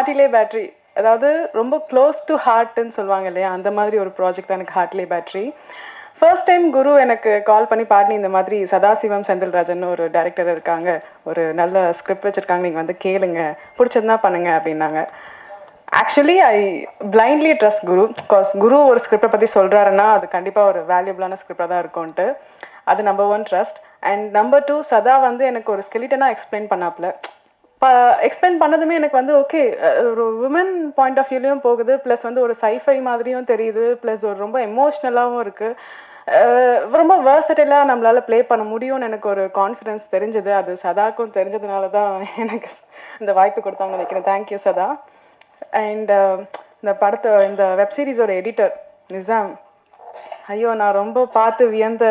ஹார்ட்லே battery, அதாவது ரொம்ப close to ஹார்ட்னு சொல்லுவாங்க இல்லையா, அந்த மாதிரி ஒரு ப்ராஜெக்ட் தான் எனக்கு ஹார்ட்லே பேட்டரி. ஃபர்ஸ்ட் டைம் குரு எனக்கு கால் பண்ணி பாடி, இந்த மாதிரி சதாசிவம் செந்தில்ராஜன் ஒரு டைரக்டர் இருக்காங்க, ஒரு நல்ல ஸ்கிரிப்ட் வச்சுருக்காங்க, நீங்கள் வந்து கேளுங்க, பிடிச்சதுனா பண்ணுங்க அப்படின்னாங்க. Actually I blindly trust Guru, because Guru ஒரு ஸ்கிரிப்டை பற்றி சொல்கிறாருன்னா அது கண்டிப்பாக ஒரு வேல்யூபிளான ஸ்கிரிப்டாக தான் இருக்கும்ன்ட்டு. அது நம்பர் 1 ட்ரஸ்ட். அண்ட் நம்பர் 2, சதா வந்து எனக்கு ஒரு ஸ்கெலிட்டனாக எக்ஸ்பிளைன் பண்ணாப்புல. எக்ஸ்பிளைன் பண்ணதுமே எனக்கு வந்து ஓகே, ஒரு உமன் பாயிண்ட் ஆஃப் வியூலையும் போகுது, ப்ளஸ் வந்து ஒரு சைஃபை மாதிரியும் தெரியுது, ப்ளஸ் ஒரு ரொம்ப எமோஷ்னலாகவும் இருக்குது, ரொம்ப வேர்சடைலாக நம்மளால் ப்ளே பண்ண முடியும்னு எனக்கு ஒரு கான்ஃபிடென்ஸ் தெரிஞ்சது. அது சதாக்கும் தெரிஞ்சதுனால தான் எனக்கு இந்த வாய்ப்பு கொடுத்தாங்க நினைக்கிறேன். தேங்க்யூ சதா. அண்ட் இந்த வெப் சீரிஸோட எடிட்டர் நிசாம், ஐயோ நான் ரொம்ப பார்த்து வியந்த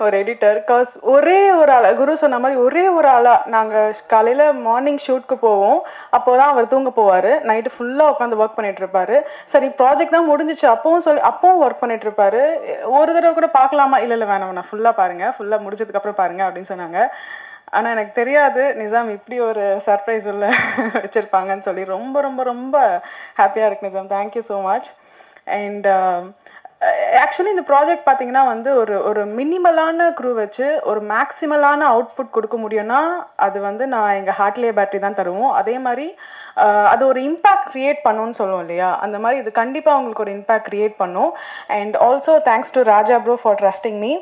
ஒரு எடிட்டர். காஸ் ஒரே ஒரு ஆளாக, குரு சொன்ன மாதிரி ஒரே ஒரு ஆளாக, நாங்கள் காலையில் மார்னிங் ஷூட்க்கு போவோம், அப்போ தான் அவர் தூங்க போவார், நைட்டு ஃபுல்லாக உட்காந்து ஒர்க் பண்ணிகிட்ருப்பாரு. சரி ப்ராஜெக்ட் தான் முடிஞ்சிச்சு அப்பவும் ஒர்க் பண்ணிகிட்ருப்பாரு. ஒரு தடவை கூட பார்க்கலாமா, இல்லை வேணாம் நான் ஃபுல்லாக பாருங்கள், ஃபுல்லாக முடிஞ்சதுக்கப்புறம் பாருங்கள் அப்படின்னு சொன்னாங்க. ஆனால் எனக்கு தெரியாது நிசாம் இப்படி ஒரு சர்ப்ரைஸ் உள்ள வச்சுருப்பாங்கன்னு சொல்லி ரொம்ப ரொம்ப ரொம்ப ஹாப்பியாக இருக்குது Nizam. Thank you so much. And actually இந்த ப்ராஜெக்ட் பார்த்தீங்கன்னா வந்து ஒரு மினிமலான க்ரூ வச்சு ஒரு மேக்ஸிமலான அவுட்புட் கொடுக்க முடியும்னா அது வந்து நான் எங்கள் ஹார்ட்லே பேட்டரி தான் தருவோம். அதே மாதிரி அது ஒரு இம்பேக்ட் க்ரியேட் பண்ணுன்னு சொல்லுவோம் இல்லையா, அந்த மாதிரி இது கண்டிப்பாக அவங்களுக்கு ஒரு இம்பேக்ட் க்ரியேட் பண்ணும். And also thanks to Raja bro for trusting me.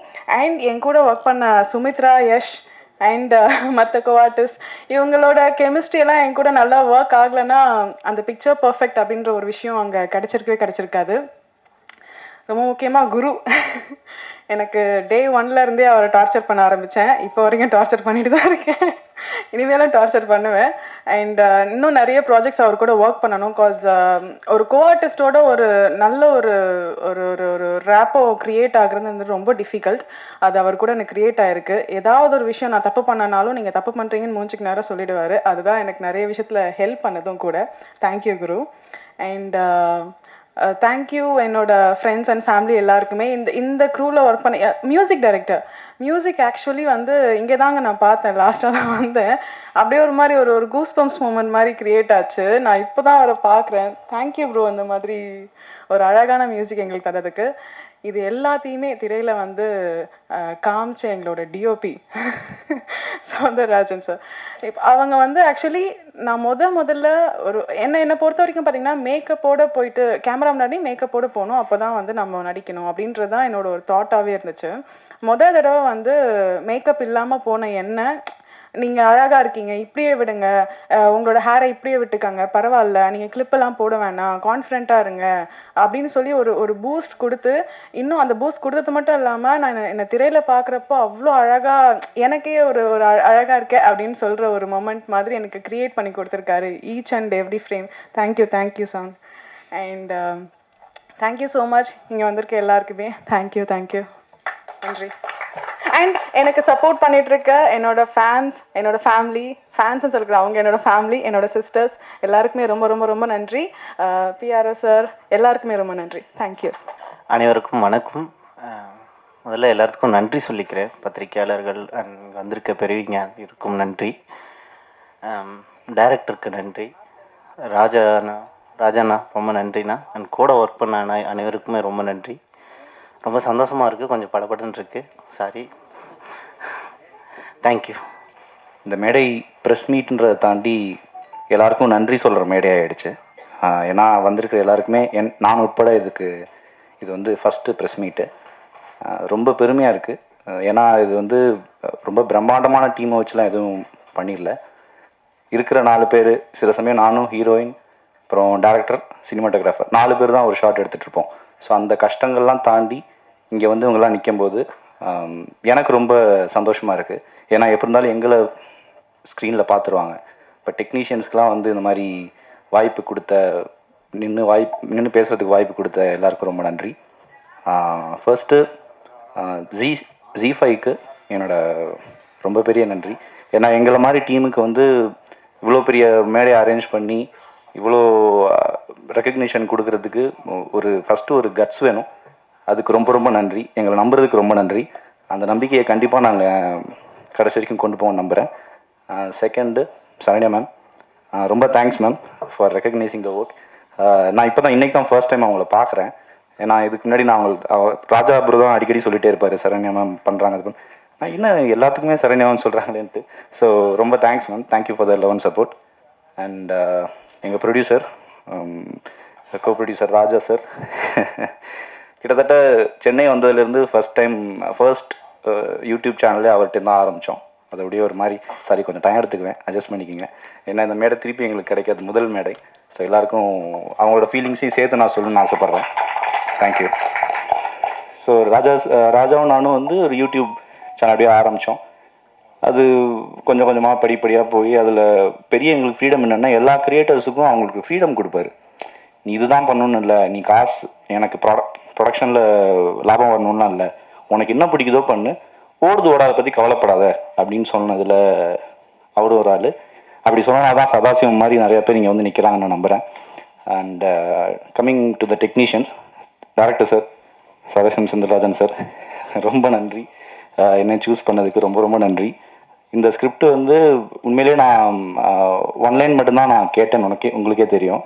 And என் கூட ஒர்க் பண்ண சுமித்ரா, யஷ் அண்ட் மற்ற கோஆர்டிஸ்ட், இவங்களோட கெமிஸ்ட்ரியெல்லாம் என் கூட நல்லா ஒர்க் ஆகலைன்னா அந்த பிக்சர் பர்ஃபெக்ட் அப்படின்ற ஒரு விஷயம் அங்கே கிடச்சிருக்காது. ரொம்ப முக்கியமாக குரு, எனக்கு டே 1லேருந்தே அவரை டார்ச்சர் பண்ண ஆரம்பித்தேன், இப்போ வரைக்கும் டார்ச்சர் பண்ணிட்டு தான் இருக்கேன், இனிமேலும் டார்ச்சர் பண்ணுவேன். அண்ட் இன்னும் நிறைய ப்ராஜெக்ட்ஸ் அவர் கூட ஒர்க் பண்ணணும். காஸ் ஒரு கோஆர்டிஸ்டோட ஒரு நல்ல ஒரு ஒரு ஒரு ரேப்போ க்ரியேட் ஆகுறது வந்து ரொம்ப டிஃபிகல்ட். அது அவர் கூட எனக்கு க்ரியேட் ஆகிருக்கு. ஏதாவது ஒரு விஷயம் நான் தப்பு பண்ணனாலும் நீங்கள் தப்பு பண்ணுறீங்கன்னு மூஞ்சிக்கு நேரம் சொல்லிடுவார். அதுதான் எனக்கு நிறைய விஷயத்தில் ஹெல்ப் பண்ணதும் கூட. Thank you Guru. அண்ட் தேங்க்யூ என்னோட ஃப்ரெண்ட்ஸ் அண்ட் ஃபேமிலி எல்லாருக்குமே. இந்த க்ரூவில் ஒர்க் பண்ண மியூசிக் டைரக்டர், மியூசிக் ஆக்சுவலி வந்து இங்கே தாங்க நான் பார்த்தேன், லாஸ்ட்டாக தான் வந்தேன். அப்படியே ஒரு மாதிரி ஒரு கூஸ் பம்ப்ஸ் மூமெண்ட் மாதிரி க்ரியேட் ஆச்சு. நான் இப்போ தான் அவரை பார்க்குறேன். தேங்க்யூ ப்ரோ, அந்த மாதிரி ஒரு அழகான மியூசிக் எங்களுக்கு தரதுக்கு. இது எல்லாத்தையுமே திரையில் வந்து காமிச்ச எங்களோட டிஓபி சௌந்தரராஜன் சார். இப்போ அவங்க வந்து ஆக்சுவலி நான் முதல்ல என்னை பொறுத்த வரைக்கும் பார்த்தீங்கன்னா மேக்கப்போடு போயிட்டு கேமரா முன்னாடி மேக்கப்போடு போகணும், அப்போ தான் வந்து நம்ம நடிக்கணும் அப்படின்றது தான் என்னோட ஒரு தாட்டாகவே இருந்துச்சு. தடவை வந்து மேக்கப் இல்லாமல் போன என்ன, நீங்கள் அழகாக இருக்கீங்க, இப்படியே விடுங்க, உங்களோட ஹேரை இப்படியே விட்டுக்கங்க, பரவாயில்ல, நீங்கள் கிளிப்பெல்லாம் போட வேணாம், கான்ஃபிடென்ட்டாக இருங்க அப்படின்னு சொல்லி ஒரு பூஸ்ட் கொடுத்து, இன்னும் அந்த பூஸ்ட் கொடுத்தது மட்டும் இல்லாமல் நான் என்னை திரையில் பார்க்குறப்போ அவ்வளோ அழகாக, எனக்கே ஒரு அழகாக இருக்கேன் அப்படின்னு சொல்கிற ஒரு மொமெண்ட் மாதிரி எனக்கு க்ரியேட் பண்ணி கொடுத்துருக்காரு each and every frame. Thank you song. And thank you so much இங்கே வந்திருக்க எல்லாருக்குமே. தேங்க்யூ நன்றி. அண்ட் எனக்கு சப்போர்ட் பண்ணிகிட்ருக்க என்னோட ஃபேன்ஸ், என்னோட ஃபேமிலி, ஃபேன்ஸ்ன்னு சொல்லிக்கிற அவங்க என்னோட ஃபேமிலி, என்னோட சிஸ்டர்ஸ் எல்லாருக்குமே ரொம்ப ரொம்ப ரொம்ப நன்றி. பிஆர்ஓ சார் எல்லாருக்குமே ரொம்ப நன்றி. தேங்க்யூ. அனைவருக்கும் வணக்கம். முதல்ல எல்லாத்துக்கும் நன்றி சொல்லிக்கிறேன். பத்திரிகையாளர்கள் அண்ட் வந்திருக்க பெரியவங்க இருக்கும் நன்றி. டைரக்டருக்கு நன்றி. ராஜாண்ணா ரொம்ப நன்றிண்ணா. அண்ட் கூட ஒர்க் பண்ண அனைவருக்குமே ரொம்ப நன்றி. ரொம்ப சந்தோஷமாக இருக்குது, கொஞ்சம் படபடன்னு இருக்குது, சாரி. தேங்க்யூ. இந்த மேடை ப்ரெஸ் மீட்ன்றதை தாண்டி எல்லாருக்கும் நன்றி சொல்கிற மேடை ஆகிடுச்சு. ஏன்னா வந்திருக்கிற எல்லாருக்குமே நான் உட்பட இது வந்து ஃபஸ்ட்டு ப்ரெஸ் மீட்டு. ரொம்ப பெருமையாக இருக்குது. ஏன்னா இது வந்து ரொம்ப பிரம்மாண்டமான டீமை வச்சுலாம் எதுவும் பண்ணிடல. இருக்கிற 4 பேர், சில சமயம் நானும், ஹீரோயின், அப்புறம் டேரக்டர், சினிமாட்டோகிராஃபர் 4 பேர் தான் ஒரு ஷாட் எடுத்துகிட்ருப்போம். ஸோ அந்த கஷ்டங்கள்லாம் தாண்டி இங்கே வந்து இவங்கெல்லாம் நிற்கும்போது எனக்கு ரொம்ப சந்தோஷமாக இருக்குது. ஏன்னா எப்படி இருந்தாலும் எங்களை ஸ்க்ரீனில் பார்த்துருவாங்க. இப்போ டெக்னீஷியன்ஸ்க்கெலாம் வந்து இந்த மாதிரி வாய்ப்பு கொடுத்த, நின்று பேசுகிறதுக்கு வாய்ப்பு கொடுத்த எல்லாருக்கும் ரொம்ப நன்றி. ஃபர்ஸ்ட்டு ஜி5க்கு என்னோட ரொம்ப பெரிய நன்றி. ஏன்னா எங்களை மாதிரி டீமுக்கு வந்து இவ்வளோ பெரிய மேடையை அரேஞ்ச் பண்ணி இவ்வளோ ரெக்கக்னிஷன் கொடுக்கறதுக்கு ஃபஸ்ட்டு ஒரு கட்ஸ் வேணும். அதுக்கு ரொம்ப ரொம்ப நன்றி. எங்களை நம்புறதுக்கு ரொம்ப நன்றி. அந்த நம்பிக்கையை கண்டிப்பாக நாங்கள் கடைசி வரைக்கும் கொண்டு போவோம் நம்புகிறேன். செகண்டு சரண்யா மேம், ரொம்ப thanks ma'am for recognising the work. நான் இப்போ தான் இன்றைக்கி தான் ஃபர்ஸ்ட் டைம் அவங்கள பார்க்குறேன். ஏன்னா இதுக்கு முன்னாடி நான் ராஜா ப்ரோ தான் அடிக்கடி சொல்லிகிட்டே இருப்பார், சரண்யா மேம் பண்ணுறாங்க அது நான் இன்னும் எல்லாத்துக்குமே சரண்யா மேம் சொல்கிறாங்களேன்ட்டு. ஸோ ரொம்ப thanks ma'am, thank you for the love and support. And எங்கள் ப்ரொடியூசர், கோ ப்ரொடியூசர் ராஜா சார், கிட்டத்தட்ட சென்னை வந்ததுலேருந்து ஃபர்ஸ்ட் யூடியூப் சேனலே அவர்கிட்ட தான் ஆரம்பித்தோம். அது அப்படியே ஒரு மாதிரி சாரி கொஞ்சம் டைம் எடுத்துக்குவேன், அட்ஜஸ்ட் பண்ணிக்கிங்க. ஏன்னா இந்த மேடை திருப்பி எங்களுக்கு கிடைக்காது முதல் மேடை. ஸோ எல்லாருக்கும் அவங்களோட ஃபீலிங்ஸையும் சேர்த்து நான் சொல்லணும்னு ஆசைப்பட்றேன். தேங்க்யூ. ஸோ ராஜாவும் நானும் வந்து ஒரு யூடியூப் சேனல் அப்படியே ஆரம்பித்தோம். அது கொஞ்சம் கொஞ்சமாக படிப்படியாக போய் அதில் பெரிய எங்களுக்கு ஃப்ரீடம் என்னென்னா, எல்லா க்ரியேட்டர்ஸுக்கும் அவங்களுக்கு ஃப்ரீடம் கொடுப்பாரு. நீ இதுதான் பண்ணணும்னு இல்லை, நீ காசு எனக்கு ப்ரொடக்ஷனில் லாபம் வரணும்லாம் இல்லை, உனக்கு என்ன பிடிக்குதோ பண்ணு, ஓடுது ஓடாத பற்றி கவலைப்படாத அப்படின்னு சொன்னதில் அவர் ஒரு ஆள். அப்படி சொன்னால் தான் சதாசிவம் மாதிரி நிறைய பேர் இங்கே வந்து நிற்கிறாங்கன்னு நான் நம்புகிறேன். And coming to the technicians, director sir Sadasivam Senthilrajan sir, ரொம்ப நன்றி. என்னை சூஸ் பண்ணதுக்கு ரொம்ப ரொம்ப நன்றி. இந்த ஸ்கிரிப்ட் வந்து உண்மையிலே நான் ஒன்லைன் மட்டும்தான் நான் கேட்டேன், உங்களுக்கே தெரியும்.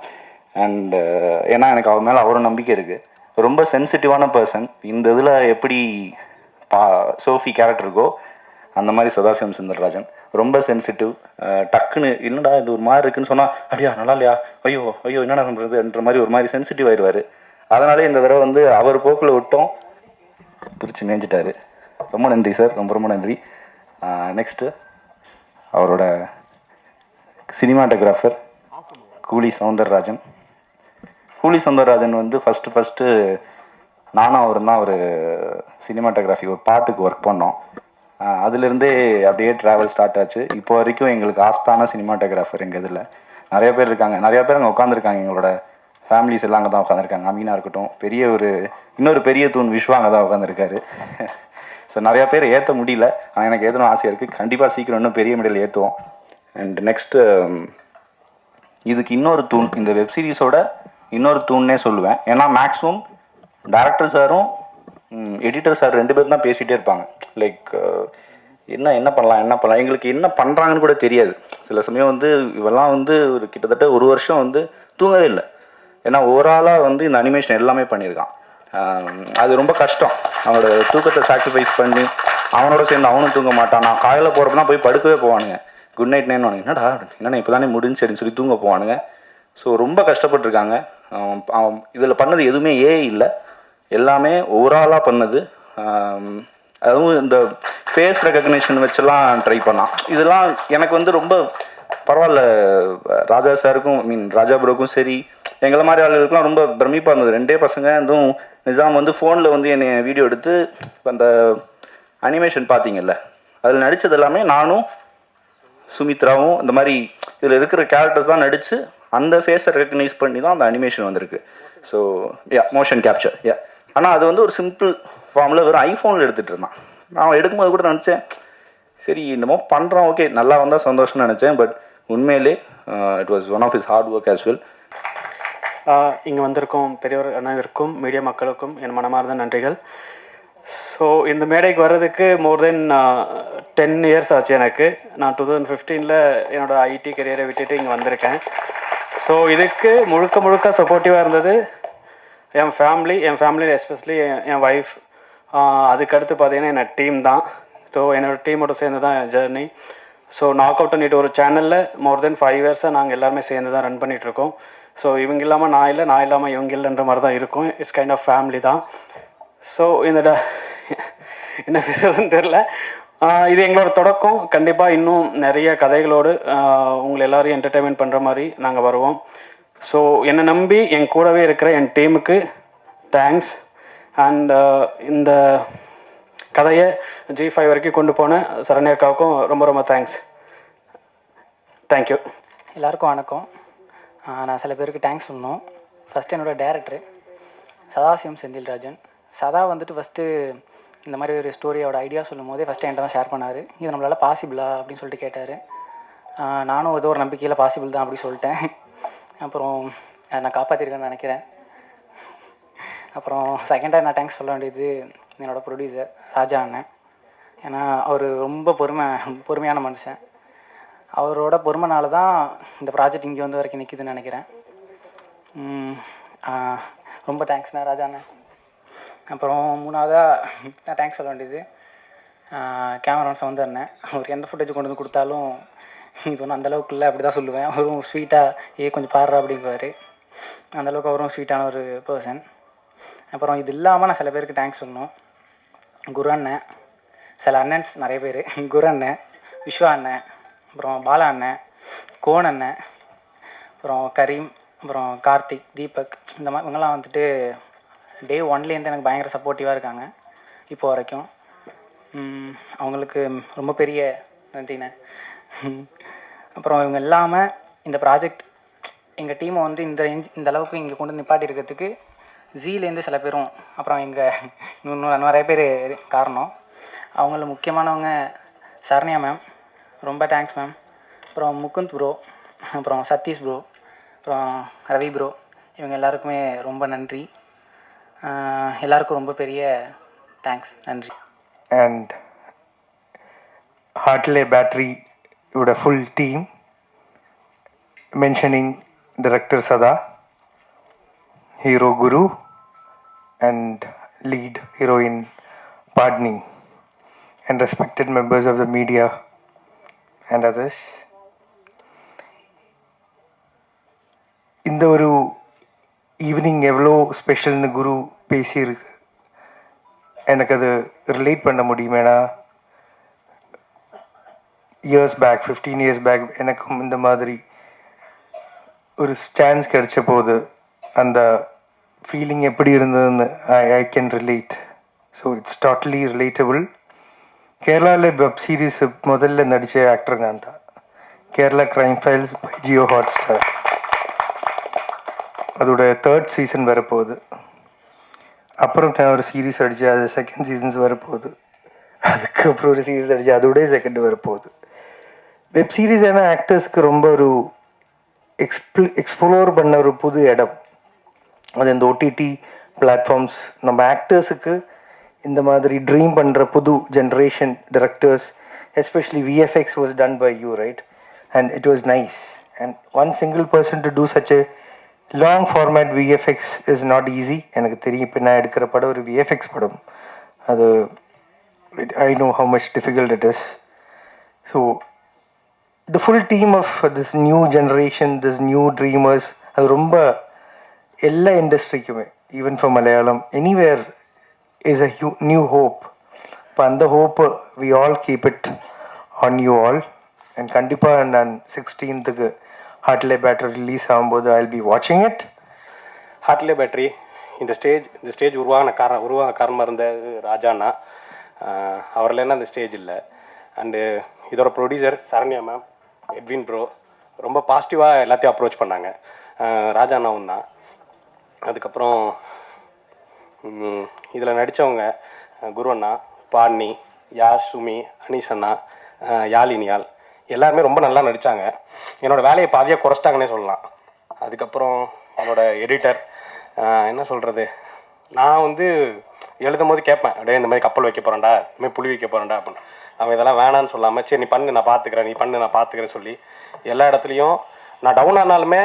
அண்டு ஏன்னா எனக்கு அவர் மேலே அவ்வளோ நம்பிக்கை இருக்குது. ரொம்ப சென்சிட்டிவான பர்சன். இந்த இதில் எப்படி சோஃபி கேரக்டர் இருக்கோ அந்த மாதிரி சதாசிவம் செந்தில்ராஜன் ரொம்ப சென்சிட்டிவ். டக்குன்னு என்னடா இது ஒரு மாதிரி இருக்குன்னு சொன்னால், அப்படியா நல்லா இல்லையா, ஐயோ ஐயோ என்னடா பண்ணுறதுன்ற மாதிரி ஒரு மாதிரி சென்சிட்டிவ் ஆயிடுவார். அதனாலே இந்த தடவை வந்து அவர் போக்கில் விட்டோம், பிரித்து மேய்ஞ்சிட்டாரு. ரொம்ப நன்றி சார், ரொம்ப ரொம்ப நன்றி. நெக்ஸ்ட்டு அவரோட சினிமாட்டோகிராஃபர் கூலி சௌந்தரராஜன். கூலி சௌந்தரராஜன் வந்து ஃபஸ்ட்டு நானும் அவரும் தான் ஒரு சினிமாட்டோகிராஃபி ஒரு பாட்டுக்கு ஒர்க் பண்ணோம். அதுலேருந்தே அப்படியே ட்ராவல் ஸ்டார்ட் ஆச்சு. இப்போ வரைக்கும் எங்களுக்கு ஆஸ்தான சினிமாட்டோகிராஃபர் எங்கள் இதில் நிறைய பேர் இருக்காங்க. நிறையா பேர் அங்கே உட்காந்துருக்காங்க. எங்களோட ஃபேமிலிஸ் எல்லாம் அங்கே தான் உட்காந்துருக்காங்க. அமீனா இருக்கட்டும், இன்னொரு பெரிய தூண் விஸ்வா அங்கே தான் உட்காந்துருக்காரு. ஸோ நிறையா பேர் ஏற்ற முடியல, ஆனால் எனக்கு ஏற்றணும் ஆசையாக இருக்குது. கண்டிப்பாக சீக்கிரம் இன்னும் பெரிய மெடல் ஏற்றுவோம். அண்ட் நெக்ஸ்ட்டு இதுக்கு இன்னொரு தூண், இந்த வெப்சீரிஸோட இன்னொரு தூண்னே சொல்லுவேன். ஏன்னா மேக்ஸிமம் டேரக்டர் சாரும் எடிட்டர் சார் 2 பேரும் தான் பேசிகிட்டே இருப்பாங்க. லைக் என்ன பண்ணலாம் எங்களுக்கு என்ன பண்ணுறாங்கன்னு கூட தெரியாது. சில சமயம் வந்து இவெல்லாம் வந்து ஒரு கிட்டத்தட்ட 1 வருஷம் வந்து தூங்கவே இல்லை. ஏன்னா ஓவராலாக வந்து இந்த அனிமேஷன் எல்லாமே பண்ணியிருக்கான். அது ரொம்ப கஷ்டம். அவனோட தூக்கத்தை சாக்ரிஃபைஸ் பண்ணி அவனோட சேர்ந்து அவனும் தூங்க மாட்டான். நான் காலையில் போகிறப்ப தான் போய் படுக்கவே போவானுங்க. குட் நைட் நேன்னு என்னடா இப்போ தானே முடிஞ்சு சரின்னு சொல்லி தூங்க போவானுங்க. ஸோ ரொம்ப கஷ்டப்பட்டுருக்காங்க. அவன் இதில் பண்ணது எதுவுமே இல்லை, எல்லாமே ஓவராலாக பண்ணது. அதுவும் இந்த ஃபேஸ் ரெக்கக்னிஷன் வச்செல்லாம் ட்ரை பண்ணான். இதெல்லாம் எனக்கு வந்து ரொம்ப பரவாயில்ல. ராஜா சாருக்கும் ராஜா ப்ரோக்கும் சரி, எங்களை மாதிரி ஆளுகளுக்குலாம் ரொம்ப பிரமிப்பாக இருந்தது. 2 பசங்க அதுவும் நிஜாம் வந்து ஃபோனில் வந்து என்னை வீடியோ எடுத்து அந்த அனிமேஷன் பார்த்தீங்கல்ல, அதில் நடித்தது எல்லாமே நானும் சுமித்ராவும் இந்த மாதிரி இதில் இருக்கிற கேரக்டர்ஸ் தான் நடித்து அந்த ஃபேஸை ரெக்கக்னைஸ் பண்ணி தான் அந்த அனிமேஷன் வந்திருக்கு. ஸோ மோஷன் கேப்சர் ஆனால் அது வந்து ஒரு சிம்பிள் ஃபார்மில் வெறும் ஐஃபோனில் எடுத்துகிட்டு இருந்தான். நான் எடுக்கும்போது கூட நினச்சேன், சரி என்னமோ பண்ணுறான், ஓகே நல்லா வந்தால் சந்தோஷம்னு நினச்சேன். பட் உண்மையிலே it was one of his hard work as well. இங்கே வந்திருக்கும் பெரியவர் அனைவருக்கும் மீடியா மக்களுக்கும் என் மனமார்ந்த நன்றிகள். ஸோ இந்த மேடைக்கு வர்றதுக்கு மோர் தென் 10 இயர்ஸ் ஆச்சு எனக்கு. நான் 2015 என்னோடய ஐடி கரியரை விட்டுட்டு இங்கே வந்திருக்கேன். ஸோ இதுக்கு முழுக்க சப்போர்ட்டிவாக இருந்தது என் ஃபேமிலியில் எஸ்பெஷலி என் ஒய்ஃப். அதுக்கடுத்து பார்த்தீங்கன்னா என்னோட டீம் தான். ஸோ என்னோடய டீமோட சேர்ந்து தான் என் ஜேர்னி. ஸோ நாக் அவுட் பண்ணிட்டு ஒரு சேனலில் மோர் தென் 5 இயர்ஸாக நாங்கள் எல்லாருமே சேர்ந்து தான் ரன் பண்ணிகிட்ருக்கோம். ஸோ இவங்க இல்லாமல் நான் இல்லை, நான் இல்லாமல் இவங்க இல்லைன்ற மாதிரி தான் இருக்கும். இட்ஸ் கைண்ட் ஆஃப் ஃபேமிலி தான். ஸோ என்ன பேசுறதுன்னு தெரில. இது எங்களோட தொடக்கம். கண்டிப்பாக இன்னும் நிறைய கதைகளோடு உங்களை எல்லோரையும் என்டர்டெயின்மெண்ட் பண்ணுற மாதிரி நாங்கள் வருவோம். ஸோ என்னை நம்பி என் கூடவே இருக்கிற என் டீமுக்கு தேங்க்ஸ். அண்ட் இந்த கதையை G5 வரைக்கும் கொண்டு போன சரண்யாக்காவுக்கும் ரொம்ப தேங்க்ஸ். தேங்க்யூ. எல்லாருக்கும் வணக்கம். நான் சில பேருக்கு தேங்க்ஸ் சொல்லணும். ஃபஸ்ட்டு என்னோடய டேரக்டரு சதாசிவம் செந்தில்ராஜன். சதா வந்துட்டு ஃபஸ்ட்டு இந்த மாதிரி ஒரு ஸ்டோரியோட ஐடியா சொல்லும் போதே ஃபஸ்ட்டு என்கிட்ட தான் ஷேர் பண்ணார். இது நம்மளால் பாசிபிளா அப்படின்னு சொல்லிட்டு கேட்டார். நானும் ஏதோ ஒரு நம்பிக்கையில் பாசிபிள் தான் அப்படி சொல்லிட்டேன். அப்புறம் நான் காப்பாற்றிருக்கேன்னு நினைக்கிறேன். அப்புறம் செகண்டாக நான் தேங்க்ஸ் சொல்ல வேண்டியது என்னோடய ப்ரொடியூசர் ராஜா அண்ணன். ஏன்னா அவர் ரொம்ப பொறுமையான மனுஷன். அவரோட பொறுமைனால தான் இந்த ப்ராஜெக்ட் இங்கே வந்து வரைக்கும் நிற்கிதுன்னு நினைக்கிறேன். ரொம்ப தேங்க்ஸ்ண்ணா ராஜாண்ணே. அப்புறம் மூணாவதாக நான் தேங்க்ஸ் சொல்ல வேண்டியது கேமராமேன் சவுந்தரண்ணே. அவர் எந்த ஃபுட்டேஜ் கொண்டு வந்து கொடுத்தாலும் இது ஒன்றும் அந்தளவுக்கு இல்லை அப்படி தான் சொல்லுவேன். அவரும் ஸ்வீட்டாக கொஞ்சம் பாடுறா அப்படிங்குவார். அந்தளவுக்கு அவரும் ஸ்வீட்டான ஒரு பர்சன். அப்புறம் இது இல்லாமல் நான் சில பேருக்கு தேங்க்ஸ் சொல்லணும். குரு அண்ணன், சில அண்ணன்ஸ் நிறைய பேர், குரு அண்ணன், விஸ்வா அண்ணன், அப்புறம் பாலா அண்ணன், கோன் அண்ணன், அப்புறம் கரீம், அப்புறம் கார்த்திக், தீபக், இந்த மாதிரி இவங்கெல்லாம் வந்துட்டு டே ஒன்லேருந்து எனக்கு பயங்கர சப்போர்ட்டிவாக இருக்காங்க இப்போ வரைக்கும். அவங்களுக்கு ரொம்ப பெரிய நன்றிண்ணே. அப்புறம் இவங்க இல்லாமல் இந்த ப்ராஜெக்ட் எங்கள் டீமை வந்து இந்த அளவுக்கு இங்கே கொண்டு நிப்பாட்டி இருக்கிறதுக்கு ஜீலேருந்து சில பேரும், அப்புறம் இன்னும் நிறைய பேர் காரணம். அவங்கள முக்கியமானவங்க சரண்யா மேம், ரொம்ப தேங்க்ஸ் மேம். அப்புறம் முகுந்த் ப்ரோ, அப்புறம் சதீஷ் ப்ரோ, அப்புறம் ரவி ப்ரோ, இவங்க எல்லாருக்குமே ரொம்ப நன்றி. எல்லாருக்கும் ரொம்ப பெரிய தேங்க்ஸ், நன்றி. And Hartley Battery with a full team, mentioning director Sada, hero Guru, and lead heroine Padni, and respected members of the media and others. இந்த ஒரு ஈவினிங் எவ்வளோ ஸ்பெஷல்னு குரு பேசியிருக்கு, எனக்கு அது ரிலேட் பண்ண முடியும். ஏன்னா இயர்ஸ் பேக், 15 years பேக் எனக்கும் இந்த மாதிரி ஒரு சான்ஸ் கிடைச்ச போது அந்த ஃபீலிங் எப்படி இருந்ததுன்னு I can relate. So it's totally relatable. கேரளாவில் வெப் சீரிஸ் முதல்ல நடித்த ஆக்டர் நான் தான். Kerala crime files by Jio Hotstar, அதோட 3rd season வரப்போகுது. அப்புறம் நான் ஒரு சீரீஸ் அடித்தேன், அது 2nd seasons வரப்போகுது. அதுக்கப்புறம் ஒரு சீரீஸ் அடித்தேன், அதோடய 2nd வரப்போகுது. வெப் சீரிஸ் ஏன்னா ஆக்டர்ஸுக்கு ரொம்ப ஒரு எக்ஸ்ப்ளோர் பண்ண ஒரு புது இடம். அது இந்த ஓடிடி பிளாட்ஃபார்ம்ஸ் நம்ம ஆக்டர்ஸுக்கு இந்த மாதிரி ட்ரீம் பண்ணுற புது generation directors, especially VFX was done by you, right? And it was nice. And one single person to do such a long format VFX is not easy. எனக்கு தெரியும், இப்போ நான் எடுக்கிற படம் ஒரு விஎஃப்எக்ஸ் படம். அது I know how much difficult it is. So the full team of this new generation, this new dreamers, அது ரொம்ப எல்லா இண்டஸ்ட்ரிக்குமே, even for Malayalam, anywhere is a new hope. இப்போ அந்த hope we all keep it on you all. And கண்டிப்பாக நான் 16th hardly battery release ஆகும்போது I will be வாட்சிங் இட். ஹார்ட்லே பேட்டரி இந்த ஸ்டேஜ் உருவாக காரணமாக இருந்தது ராஜாண்ணா. அவர் இல்லைன்னா அந்த ஸ்டேஜ் இல்லை. அண்டு இதோட producer Saranya ma'am, Edwin bro ரொம்ப பாசிட்டிவாக எல்லாத்தையும் அப்ரோச் பண்ணாங்க. ராஜாண்ணாவும் தான். அதுக்கப்புறம் இதில் நடித்தவங்க குரு அண்ணா, பாட்னி, யாஷ், சுமி, அனீஷ் அண்ணா, யாழினியால் எல்லாருமே ரொம்ப நல்லா நடித்தாங்க. என்னோடய வேலையை பாதியாக குறைச்சிட்டாங்கன்னே சொல்லலாம். அதுக்கப்புறம் என்னோடய எடிட்டர், என்ன சொல்கிறது, நான் வந்து எழுதும் போது கேட்பேன், அப்படியே இந்த மாதிரி கப்பல் வைக்க போகிறேன்டா, இந்த மாதிரி புளி வைக்க போகிறேன்டா அப்படின்னு. அவன் இதெல்லாம் வேணான்னு சொல்லாமல், சரி நீ பண்ணு நான் பார்த்துக்கிறேன், நீ பண்ணு நான் பார்த்துக்கிறேன்னு சொல்லி எல்லா இடத்துலையும் நான் டவுன் ஆனாலுமே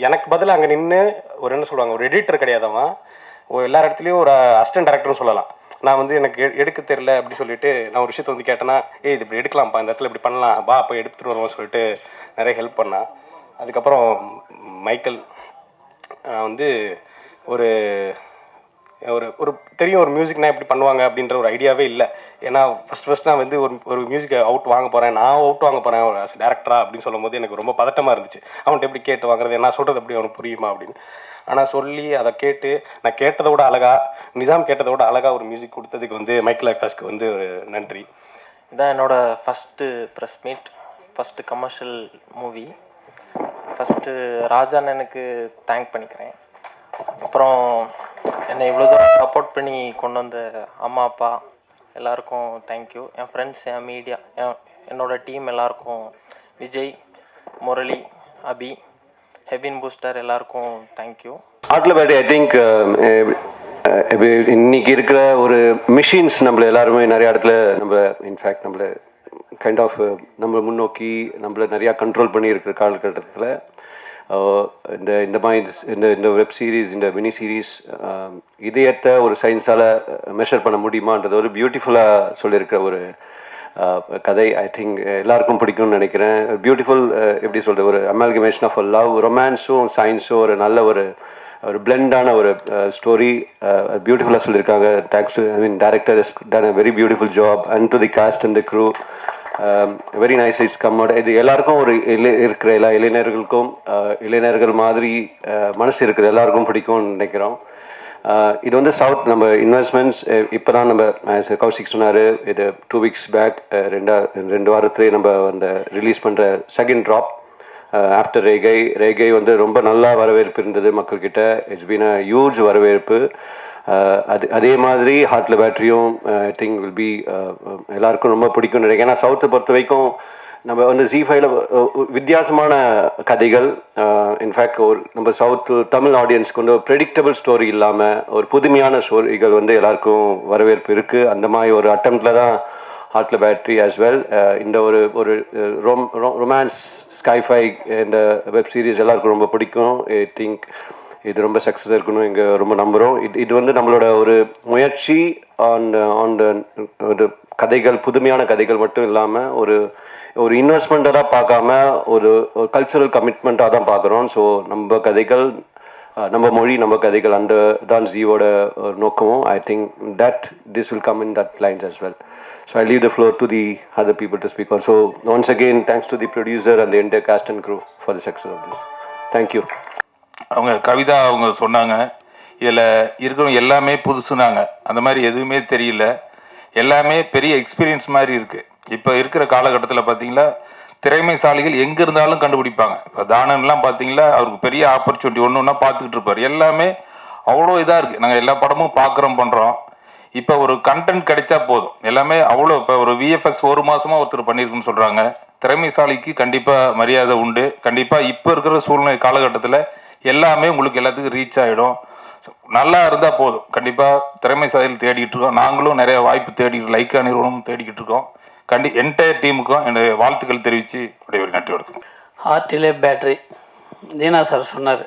எனக்கு பதில் அங்கே நின்று ஒரு என்ன சொல்லுவாங்க, ஒரு எடிட்டர் கிடையாதவன், எல்லா இடத்துலையும் ஒரு அசிஸ்டன்ட் டைரக்டர்னு சொல்லலாம். நான் வந்து எனக்கு எடுக்க தெரில அப்படி சொல்லிட்டு நான் ஒரு விஷயத்தை வந்து கேட்டேன்னா, இது இப்படி எடுக்கலாம்ப்பா, இந்த இடத்துல இப்படி பண்ணலாம், பா போய் எடுத்துகிட்டு வருவோம்னு சொல்லிட்டு நிறைய ஹெல்ப் பண்ணேன். அதுக்கப்புறம் மைக்கேல் வந்து ஒரு ஒரு ஒரு தெரியும் ஒரு மியூசிக்னா எப்படி பண்ணுவாங்க அப்படின்ற ஒரு ஐடியாவே இல்லை. ஏன்னா ஃபஸ்ட் நான் வந்து ஒரு மியூசிக்கை அவுட் வாங்க போகிறேன், நான் அவுட் வாங்க போகிறேன் ஒரு டேரக்டரா அப்படின்னு சொல்லும் போது எனக்கு ரொம்ப பதட்டமாக இருந்துச்சு. அவன்கிட்ட எப்படி கேட்டு வாங்குறது, நான் சொல்கிறது எப்படி அவனுக்கு புரியுமா அப்படின்னு. ஆனால் சொல்லி அதை கேட்டு நான் கேட்டதோட அழகாக, நிஜாம் கேட்டதோட அழகாக ஒரு மியூசிக் கொடுத்ததுக்கு வந்து மைக்கேல் ஆகாஷ்க்கு வந்து ஒரு நன்றி. இதான் என்னோடய first press meet, first commercial movie. First ராஜாண்ணனுக்கு தேங்க் பண்ணிக்கிறேன். அப்புறம் என்னை இவ்வளோ தூரம் சப்போர்ட் பண்ணி கொண்டு வந்த அம்மா அப்பா எல்லாருக்கும் தேங்க்யூ. என் ஃப்ரெண்ட்ஸ், என் மீடியா, என்னோடய டீம் எல்லாருக்கும், விஜய், முரளி, அபி, ஹெவின் பூஸ்டர் எல்லாருக்கும் தேங்க்யூ. ஹார்ட்லே பேட்டரி ஐ திங்க் இன்னைக்கு இருக்கிற ஒரு மிஷின்ஸ் நம்மள எல்லாருமே நிறைய இடத்துல நம்ம இன்ஃபேக்ட் நம்மள கைண்ட் ஆஃப் நம்ம முன்னோக்கி நம்மளை நிறையா கண்ட்ரோல் பண்ணி இருக்கிற காலகட்டத்தில் இந்த மாதிரி இந்த வெப் சீரிஸ், இந்த மினி சீரீஸ் இதயத்தை ஒரு சயின்ஸால் மெஷர் பண்ண முடியுமான்றது ஒரு பியூட்டிஃபுல்லாக சொல்லியிருக்கிற ஒரு கதை. ஐ திங்க் எல்லாருக்கும் பிடிக்கும்னு நினைக்கிறேன். பியூட்டிஃபுல், எப்படி சொல்கிறது, ஒரு அமால்கமேஷன் ஆஃப் லவ், ரொமான்ஸும் சயின்ஸும் ஒரு நல்ல ஒரு பிளெண்டான ஒரு ஸ்டோரி பியூட்டிஃபுல்லாக சொல்லியிருக்காங்க. Thanks to director is done a very beautiful job and to the cast and the crew. Very nice it's come out. இது எல்லாருக்கும் ஒரு இருக்கிற எல்லா இளைஞர்களுக்கும் இளைஞர்கள் மாதிரி மனசு இருக்கிற எல்லாருக்கும் பிடிக்கும்னு நினைக்கிறோம். இது வந்து சவுத் நம்ம இன்வெஸ்ட்மெண்ட்ஸ் இப்போ தான் நம்ம கௌசிக் சொன்னார், இது 2 weeks பேக் 2 வாரத்துலேயே நம்ம அந்த ரிலீஸ் பண்ணுற செகண்ட் ட்ராப் ஆஃப்டர் ரேகை வந்து ரொம்ப நல்லா வரவேற்பு இருந்தது மக்கள்கிட்ட. இட்ஸ் பீன் அ ஹியூஜ் வரவேற்பு. அதே மாதிரி ஹார்ட்ல பேட்டரியும் ஐ திங்க் வில் பி எல்லாருக்கும் ரொம்ப பிடிக்கும்னு நினைக்கிறேன். ஏன்னா சவுத்தை பொறுத்த வரைக்கும் நம்ம வந்து ஜி5ல வித்தியாசமான கதைகள், இன்ஃபேக்ட் ஒரு நம்ம சவுத்து தமிழ் ஆடியன்ஸ்க்கு வந்து ப்ரெடிக்டபிள் ஸ்டோரி இல்லாமல் ஒரு புதுமையான ஸ்டோரிகள் வந்து எல்லாருக்கும் வரவேற்பு இருக்குது. அந்த மாதிரி ஒரு அட்டம்ப்டில் தான் ஹார்ட்ல பேட்டரி ஆஸ் வெல். இந்த ஒரு ரொமான்ஸ் ஸ்கைஃபை இந்த வெப் சீரிஸ் எல்லாருக்கும் ரொம்ப பிடிக்கும். ஐ திங்க் இது ரொம்ப சக்ஸஸ் இருக்கணும் இங்கே ரொம்ப நம்புகிறோம். இது வந்து நம்மளோட ஒரு முயற்சி ஆன் கதைகள், புதுமையான கதைகள் மட்டும் இல்லாமல் ஒரு இன்வெஸ்ட்மெண்ட்டாக தான் பார்க்காம ஒரு கல்ச்சுரல் கமிட்மெண்ட்டாக தான் பார்க்குறோம். ஸோ நம்ம கதைகள், நம்ம மொழி, நம்ம கதைகள், அந்த தான் ஜீவோட நோக்கமும். I think that this will come in that lines as well. So I leave the floor to the other people to speak on. So once again, thanks to the producer and the entire cast and crew for the success of this. Thank you. அவங்க கவிதா அவங்க சொன்னாங்க, இதில் இருக்கிறவங்க எல்லாமே புதுசுனாங்க. அந்த மாதிரி எதுவுமே தெரியல, எல்லாமே பெரிய எக்ஸ்பீரியன்ஸ் மாதிரி இருக்குது. இப்போ இருக்கிற காலகட்டத்தில் பார்த்தீங்களா, திறமைசாலிகள் எங்கே இருந்தாலும் கண்டுபிடிப்பாங்க. இப்போ தானன்லாம் பார்த்தீங்களா, அவருக்கு பெரிய ஆப்பர்ச்சுனிட்டி ஒன்று ஒன்றா பார்த்துக்கிட்டு இருப்பார். எல்லாமே அவ்வளோ இதாக இருக்குது. நாங்கள் எல்லா படமும் பார்க்குறோம், பண்ணுறோம். இப்போ ஒரு கண்டென்ட் கிடைச்சா போதும், எல்லாமே அவ்வளோ. இப்போ ஒரு விஎஃப்எக்ஸ் 1 மாதமாக ஒருத்தர் பண்ணியிருக்குன்னு சொல்கிறாங்க. திறமைசாலிக்கு கண்டிப்பாக மரியாதை உண்டு. கண்டிப்பாக இப்போ இருக்கிற சூழ்நிலை காலகட்டத்தில் எல்லாமே உங்களுக்கு எல்லாத்துக்கும் ரீச் ஆகிடும். நல்லா இருந்தால் போதும். கண்டிப்பாக திறமைசாலிகள் தேடிக்கிட்டு இருக்கோம். நாங்களும் நிறைய வாய்ப்பு தேடிக்கிட்டு, லைக்கா நிறுவனமும் தேடிக்கிட்டு இருக்கோம். என்டையர் டீமுக்கும் என்னுடைய வாழ்த்துக்கள் தெரிவித்து அப்படியே ஒரு நன்றி வணக்கம். ஹார்ட்டிலே பேட்ரி, தீனா சார் சொன்னார்,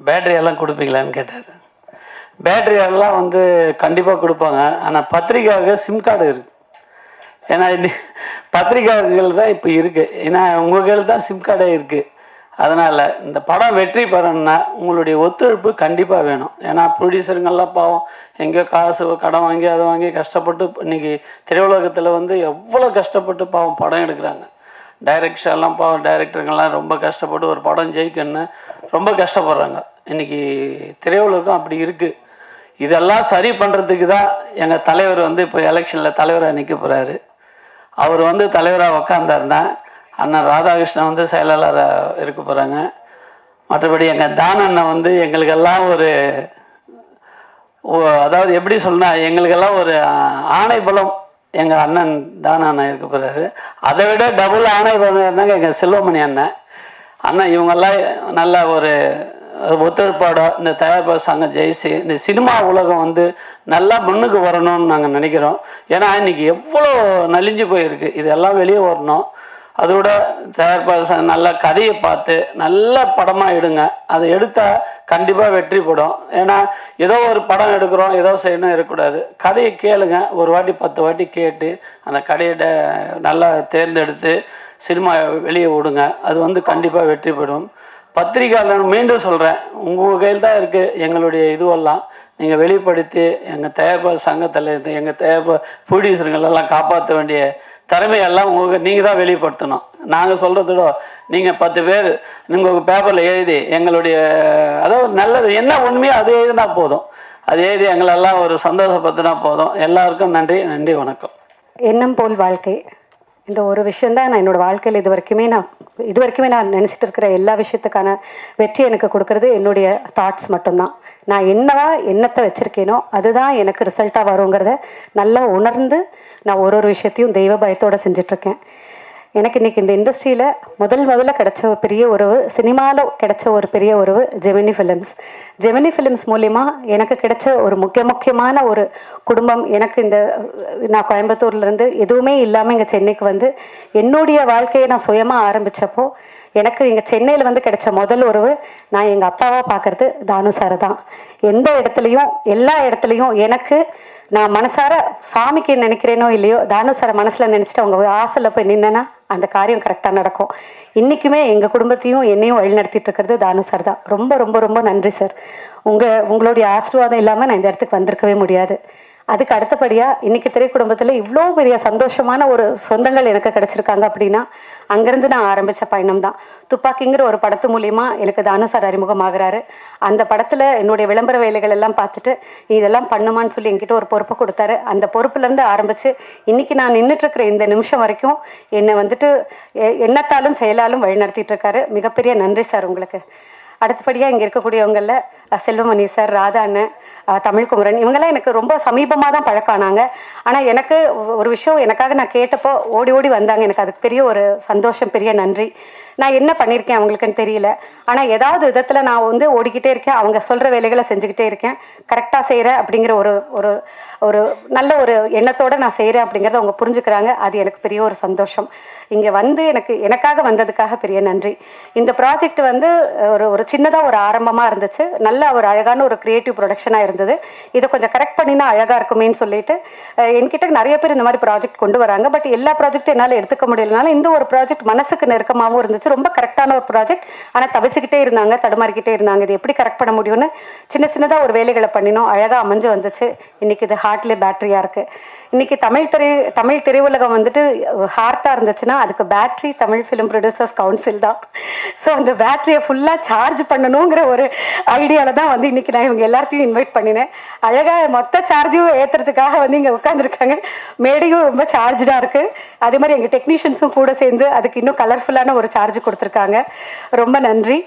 பேட்ரி எல்லாம் கொடுப்பீங்களான்னு கேட்டார். பேட்ரி எல்லாம் வந்து கண்டிப்பாக கொடுப்பாங்க. ஆனால் பத்திரிக்கையாக சிம் கார்டு இருக்குது. ஏன்னா பத்திரிக்கையாளர்கள் தான் இப்போ இருக்குது. ஏன்னா உங்கள் கையில் தான் சிம் கார்டே இருக்குது. அதனால் இந்த படம் வெற்றி பெறணும்னா உங்களுடைய ஒத்துழைப்பு கண்டிப்பாக வேணும். ஏன்னா ப்ரொடியூசருங்கெல்லாம் பாவம் எங்கேயோ காசு கடன் வாங்கி அதை வாங்கி கஷ்டப்பட்டு இன்றைக்கி திரையுலகத்தில் வந்து எவ்வளோ கஷ்டப்பட்டு பாவம் படம் எடுக்கிறாங்க. டைரக்ஷன்லாம் பாவம் டைரக்டருங்கெல்லாம் ரொம்ப கஷ்டப்பட்டு ஒரு படம் ஜெயிக்கணும்னு ரொம்ப கஷ்டப்படுறாங்க. இன்றைக்கி திரையுலகம் அப்படி இருக்குது. இதெல்லாம் சரி பண்ணுறதுக்கு தான் எங்கள் தலைவர் வந்து இப்போ எலெக்ஷனில் தலைவராக நிற்க போகிறாரு. அவர் வந்து தலைவராக உக்காந்தாருன்னா அண்ணன் ராதாகிருஷ்ணன் வந்து செயலாளராக இருக்க போகிறாங்க. மற்றபடி எங்கள் தானண்ணன் வந்து எங்களுக்கெல்லாம் அதாவது எப்படி சொன்னால் எங்களுக்கெல்லாம் ஒரு ஆணை பலம் எங்கள் அண்ணன் தானண்ணன் இருக்க போகிறாரு. அதை விட டபுள் ஆணை பலம் இருந்தாங்க எங்கள் செல்வமணி அண்ணன். இவங்கெல்லாம் நல்ல ஒரு ஒத்துழைப்பாடோ இந்த தயாரிப்பாளர் சங்கம் ஜெயிச்சு இந்த சினிமா உலகம் வந்து நல்லா முன்னுக்கு வரணும்னு நாங்கள் நினைக்கிறோம். ஏன்னா இன்றைக்கி எவ்வளோ நலிஞ்சு போயிருக்கு, இதெல்லாம் வெளியே வரணும். அதோட தயாரிப்பாளர் சங்கம் நல்ல கதையை பார்த்து நல்ல படமாக எடுங்க. அதை எடுத்தால் கண்டிப்பாக வெற்றி படும். ஏன்னா ஏதோ ஒரு படம் எடுக்கிறோம், ஏதோ செய்யணும் இருக்கக்கூடாது. கதையை கேளுங்க, ஒரு வாட்டி 10 வாட்டி கேட்டு அந்த கதையை நல்லா தேர்ந்தெடுத்து சினிமா வெளியே விடுங்க. அது வந்து கண்டிப்பாக வெற்றி பெறும். பத்திரிக்கையாளர் மீண்டும் சொல்கிறேன், உங்கள் கையில் தான் இருக்குது எங்களுடைய இதுவெல்லாம். நீங்கள் வெளிப்படுத்தி எங்கள் தயாரிப்பாளர் சங்கத்தில் இருந்து எங்கள் தயாரிப்பாளர் ப்ரொடியூசருங்களெல்லாம் காப்பாற்ற வேண்டிய திறமையெல்லாம் நீங்கள் தான் வெளிப்படுத்தணும். நாங்கள் சொல்கிறதோட நீங்கள் 10 பேர் உங்கள் பேப்பரில் எழுதி எங்களுடைய அதாவது நல்லது என்ன உண்மையோ அது எழுதினா போதும். அது எழுதி எங்களெல்லாம் ஒரு சந்தோஷப்படுத்தினா போதும். எல்லாருக்கும் நன்றி, நன்றி, வணக்கம். எண்ணம் போல் வாழ்க்கை, இந்த ஒரு விஷயந்தான் நான் என்னோடய வாழ்க்கையில் இது வரைக்குமே நான் நினச்சிட்டு இருக்கிற எல்லா விஷயத்துக்கான வெற்றி எனக்கு கொடுக்கறது என்னுடைய தாட்ஸ் மட்டும்தான். நான் எண்ணத்தை வச்சுருக்கேனோ அதுதான் எனக்கு ரிசல்ட்டாக வருங்கிறத நல்லா உணர்ந்து நான் ஒரு விஷயத்தையும் தெய்வ பயத்தோடு செஞ்சிட்ருக்கேன். எனக்கு இன்றைக்கி இந்த இண்டஸ்ட்ரியில் முதல்ல கிடைச்ச ஒரு பெரிய உறவு, சினிமாவில் கிடைச்ச ஒரு பெரிய உறவு ஜெமினி ஃபிலிம்ஸ். ஜெமினி ஃபிலிம்ஸ் மூலிமா எனக்கு கிடைச்ச ஒரு முக்கியமான ஒரு குடும்பம். எனக்கு இந்த நான் கோயம்புத்தூர்லேருந்து எதுவுமே இல்லாமல் இங்கே சென்னைக்கு வந்து என்னுடைய வாழ்க்கையை நான் சுயமாக ஆரம்பித்தப்போ எனக்கு இங்கே சென்னையில் வந்து கிடைச்ச முதல் உறவு நான் எங்கள் அப்பாவாக பார்க்குறது தானு சாரை தான். எந்த இடத்துலையும் எல்லா இடத்துலையும் எனக்கு நான் மனசார சாமிக்கு நினைக்கிறேனோ இல்லையோ தானு சாரை மனசில் நினச்சிட்டு அவங்க ஆசையில் போய் நின்னேன்னா அந்த காரியம் கரெக்டாக நடக்கும். இன்றைக்குமே எங்கள் குடும்பத்தையும் என்னையும் வழிநடத்திட்டு இருக்கிறது தானு சார் தான். ரொம்ப ரொம்ப ரொம்ப நன்றி சார். உங்களுடைய ஆசீர்வாதம் இல்லாமல் நான் இந்த இடத்துக்கு வந்திருக்கவே முடியாது. அதுக்கு அடுத்தபடியாக இன்றைக்கி திரைக்குடும்பத்தில் இவ்வளோ பெரிய சந்தோஷமான ஒரு சொந்தங்கள் எனக்கு கிடச்சிருக்காங்க அப்படின்னா அங்கேருந்து நான் ஆரம்பித்த பயணம் தான். துப்பாக்கிங்கிற ஒரு படத்து மூலிமா எனக்கு தானு சார் அறிமுகமாகிறாரு. அந்த படத்தில் என்னுடைய விளம்பர வேலைகள் எல்லாம் பார்த்துட்டு இதெல்லாம் பண்ணுமான்னு சொல்லி என்கிட்ட ஒரு பொறுப்பை கொடுத்தாரு. அந்த பொறுப்புலேருந்து ஆரம்பித்து இன்றைக்கி நான் நின்றுட்டுருக்கிற இந்த நிமிஷம் வரைக்கும் என்னை வந்துட்டு எண்ணத்தாலும் செயலாலும் வழிநடத்திட்டு இருக்காரு. மிகப்பெரிய நன்றி சார் உங்களுக்கு. அடுத்தபடியாக இங்கே இருக்கக்கூடியவங்களில் செல்வமணி சார், ராதா அண்ணன், தமிழ்குமரன், இவங்கெல்லாம் எனக்கு ரொம்ப சமீபமாக தான் பழக்கானாங்க. ஆனால் எனக்கு ஒரு விஷயம் எனக்காக நான் கேட்டப்போ ஓடி ஓடி வந்தாங்க. எனக்கு அதுக்கு பெரிய ஒரு சந்தோஷம், பெரிய நன்றி. நான் என்ன பண்ணியிருக்கேன் அவங்களுக்குன்னு தெரியல, ஆனால் ஏதாவது விதத்தில் நான் வந்து ஓடிக்கிட்டே இருக்கேன். அவங்க சொல்கிற வேலைகளை செஞ்சுக்கிட்டே இருக்கேன், கரெக்டாக செய்கிறேன் அப்படிங்கிற ஒரு ஒரு ஒரு நல்ல ஒரு எண்ணத்தோடு நான் செய்கிறேன் அப்படிங்கிறத அவங்க புரிஞ்சுக்கிறாங்க. அது எனக்கு பெரிய ஒரு சந்தோஷம். இங்கே வந்து எனக்காக வந்ததுக்காக பெரிய நன்றி. இந்த ப்ராஜெக்ட் வந்து ஒரு சின்னதாக ஒரு ஆரம்பமாக இருந்துச்சு. நல்ல ஒரு அழகான ஒரு க்ரியேட்டிவ் ப்ரொடக்ஷனாக இருந்தது. இதை கொஞ்சம் கரெக்ட் பண்ணினா அழகாக இருக்குமேன்னு சொல்லிட்டு என்கிட்ட நிறைய பேர் இந்த மாதிரி ப்ராஜெக்ட் கொண்டு வராங்க. பட் எல்லா ப்ராஜெக்டும் என்னால் எடுத்துக்க முடியலனால இந்த ஒரு ப்ராஜெக்ட் மனசுக்கு நெருக்கமாகவும் இருந்துச்சு. ரொம்ப கரெக்டான ஒரு ப்ராஜெக்ட். ஆனால் தவிச்சுக்கிட்டே இருந்தாங்க, தடுமாறிக்கிட்டே இருந்தாங்க. இது எப்படி கரெக்ட் பண்ண முடியும்னு சின்னதாக ஒரு வேலைகளை பண்ணினோம். அழகாக அமைஞ்சு வந்துச்சு. இன்றைக்கி இது ஹார்ட்லேயே பேட்டரியாக இருக்குது. இன்றைக்கி தமிழ் திரையுலகம் வந்துட்டு ஹார்ட்டாக இருந்துச்சுன்னா அதுக்கு battery Tamil film producers council தான். ஸோ அந்த பேட்டரியை ஃபுல்லாக சார்ஜ் பண்ணணுங்கிற ஒரு ஐடியாவில் தான் வந்து இன்றைக்கி நான் இவங்க எல்லாத்தையும் இன்வைட் பண்ணினேன். அழகாக மொத்த சார்ஜும் ஏற்றுறதுக்காக வந்து இங்கே உட்காந்துருக்காங்க. மேடையும் ரொம்ப சார்ஜாக இருக்குது. அதே மாதிரி எங்கள் டெக்னீஷியன்ஸும் கூட சேர்ந்து அதுக்கு இன்னும் கலர்ஃபுல்லான ஒரு சார்ஜ் கொடுத்துருக்காங்க. ரொம்ப நன்றி.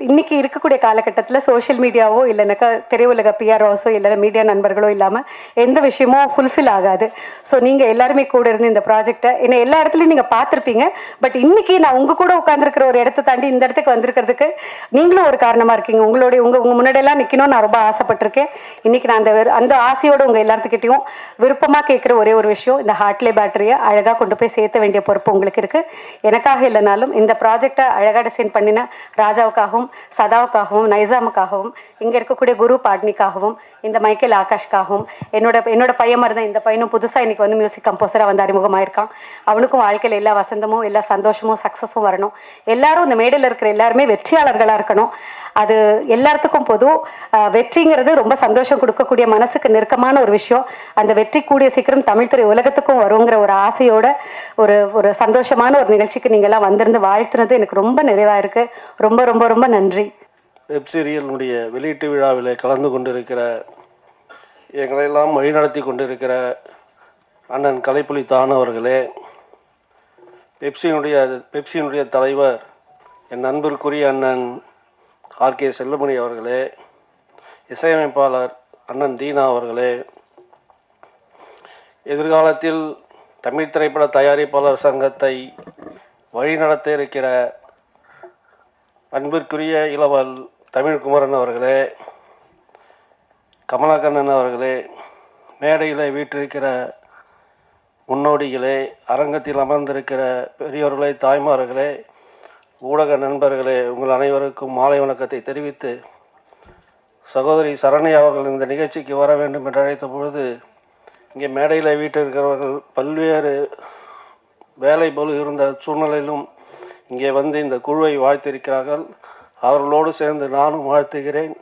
இன்றைக்கி இருக்கக்கூடிய காலகட்டத்தில் சோஷியல் மீடியாவோ இல்லைனாக்கா திரையுலக பிஆர்ஓஸோ இல்லை மீடியா நண்பர்களோ இல்லாமல் எந்த விஷயமும் ஃபுல்ஃபில் ஆகாது. ஸோ நீங்கள் எல்லாருமே கூட இருந்து இந்த ப்ராஜெக்டை என்ன எல்லா இடத்துலையும் நீங்கள் பார்த்துருப்பீங்க. பட் இன்றைக்கி நான் உங்கள் கூட உட்காந்துருக்கிற ஒரு இடத்த தாண்டி இந்த இடத்துக்கு வந்திருக்கிறதுக்கு நீங்களும் ஒரு காரணமாக இருக்கீங்க. உங்கள் முன்னாடியெல்லாம் நிற்கணும்னு நான் ரொம்ப ஆசைப்பட்டிருக்கேன். இன்றைக்கி நான் அந்த ஆசையோடு உங்கள் எல்லாத்துக்கிட்டையும் விருப்பமாக கேட்குற ஒரே ஒரு விஷயம், இந்த ஹார்ட்லே பேட்டரியை அழகாக கொண்டு போய் சேர்த்த வேண்டிய பொறுப்பு உங்களுக்கு இருக்குது. எனக்காக இல்லைனாலும் இந்த ப்ராஜெக்டை அழகாக டிசைன் பண்ணின ராஜாவுக்காகவும் சதாவுக்காகவும் நைசாமுக்காகவும் இங்கே இருக்கக்கூடிய குரு பாட்னிக்காகவும் இந்த மைக்கேல் ஆகாஷ்காகவும் என்னோட பையன் மாதிரி தான் இந்த பையனும் புதுசாக இன்றைக்கி வந்து மியூசிக் கம்போசராக வந்து அறிமுகமாயிருக்கான். அவனுக்கும் வாழ்க்கையில் எல்லா வசந்தமும் எல்லா சந்தோஷமும் சக்ஸஸும் வரணும். எல்லாரும் இந்த மேடையில் இருக்கிற எல்லாருமே வெற்றியாளர்களாக இருக்கணும். அது எல்லாத்துக்கும் பொது. வெற்றிங்கிறது ரொம்ப சந்தோஷம் கொடுக்கக்கூடிய மனசுக்கு நெருக்கமான ஒரு விஷயம். அந்த வெற்றி கூடிய சீக்கிரம் தமிழ் திரை உலகத்துக்கும் வருங்கிற ஒரு ஆசையோட ஒரு சந்தோஷமான ஒரு நிகழ்ச்சிக்கு நீங்கள்லாம் வந்திருந்து வாழ்த்துனது எனக்கு ரொம்ப நிறைவாக இருக்குது. ரொம்ப ரொம்ப ரொம்ப நன்றி. வெப் சீரியலினுடைய வெளியீட்டு விழாவில் கலந்து கொண்டிருக்கிற எங்களையெல்லாம் வழிநடத்தி கொண்டிருக்கிற அண்ணன் கலைப்புலி தான் அவர்களே, பெப்சியினுடைய தலைவர் என் நண்பருக்குரிய அண்ணன் ஆர்கே செல்வமணி அவர்களே, இசையமைப்பாளர் அண்ணன் தீனா அவர்களே, எதிர்காலத்தில் தமிழ் திரைப்பட தயாரிப்பாளர் சங்கத்தை வழிநடத்த இருக்கிற அன்பிற்குரிய இளவல் தமிழ்குமரன் அவர்களே, கமலக்கண்ணன் அவர்களே, மேடையில் வீற்றிருக்கிற முன்னோடிகளே, அரங்கத்தில் அமர்ந்திருக்கிற பெரியோர்களே, தாய்மார்களே, ஊடக நண்பர்களே, உங்கள் அனைவருக்கும் மாலை வணக்கத்தை தெரிவித்து, சகோதரி சரண்யா அவர்கள் இந்த நிகழ்ச்சிக்கு வர வேண்டும் என்று அழைத்த பொழுது இங்கே மேடையில் வீற்றிருக்கிறவர்கள் பல்வேறு வேலை போல் இருந்த சூழ்நிலையிலும் இங்கே வந்து இந்த குழுவை வாழ்த்திருக்கிறார்கள். அவர்களோடு சேர்ந்து நானும் வாழ்த்துகிறேன்.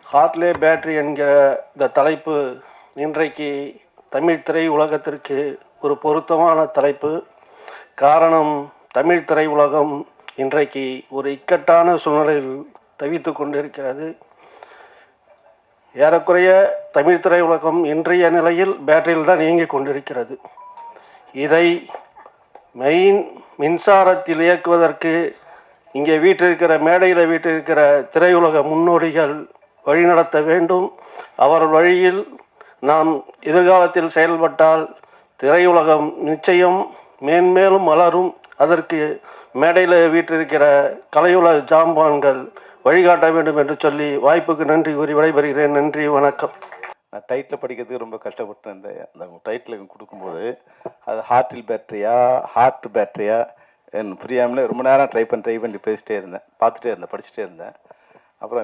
ஹார்ட்லே பேட்டரி என்கிற இந்த தலைப்பு இன்றைக்கு தமிழ் திரை உலகத்திற்கு ஒரு பொருத்தமான தலைப்பு. காரணம், தமிழ் திரை உலகம் இன்றைக்கு ஒரு இக்கட்டான சூழ்நிலையில் தவித்து கொண்டிருக்கிறது. ஏறக்குறைய தமிழ் திரை உலகம் இன்றைய நிலையில் பேட்டரியில் தான் இயங்கிக் கொண்டிருக்கிறது. இதை மின்சாரத்தில் இயக்குவதற்கு இங்கே வீட்டிருக்கிற மேடையில் வீட்டிருக்கிற திரையுலக முன்னோடிகள் வழிநடத்த வேண்டும். அவர் வழியில் நாம் எதிர்காலத்தில் செயல்பட்டால் திரையுலகம் நிச்சயம் மேன்மேலும் மலரும். அதற்கு மேடையில் வீற்றிருக்கிற கலையுலக ஜாம்பான்கள் வழிகாட்ட வேண்டும் என்று சொல்லி வாய்ப்புக்கு நன்றி கூறி விடைபெறுகிறேன். நன்றி, வணக்கம். நான் டைட்டில் படிக்கிறதுக்கு ரொம்ப கஷ்டப்பட்டு அந்த டைட்டில் கொடுக்கும்போது அது ஹார்ட் பேட்டரியா எனக்கு புரியாமலே ரொம்ப நேரம் ட்ரை பண்ணி பேசிட்டே இருந்தேன், பார்த்துட்டே இருந்தேன், படிச்சுட்டே இருந்தேன். அப்புறம்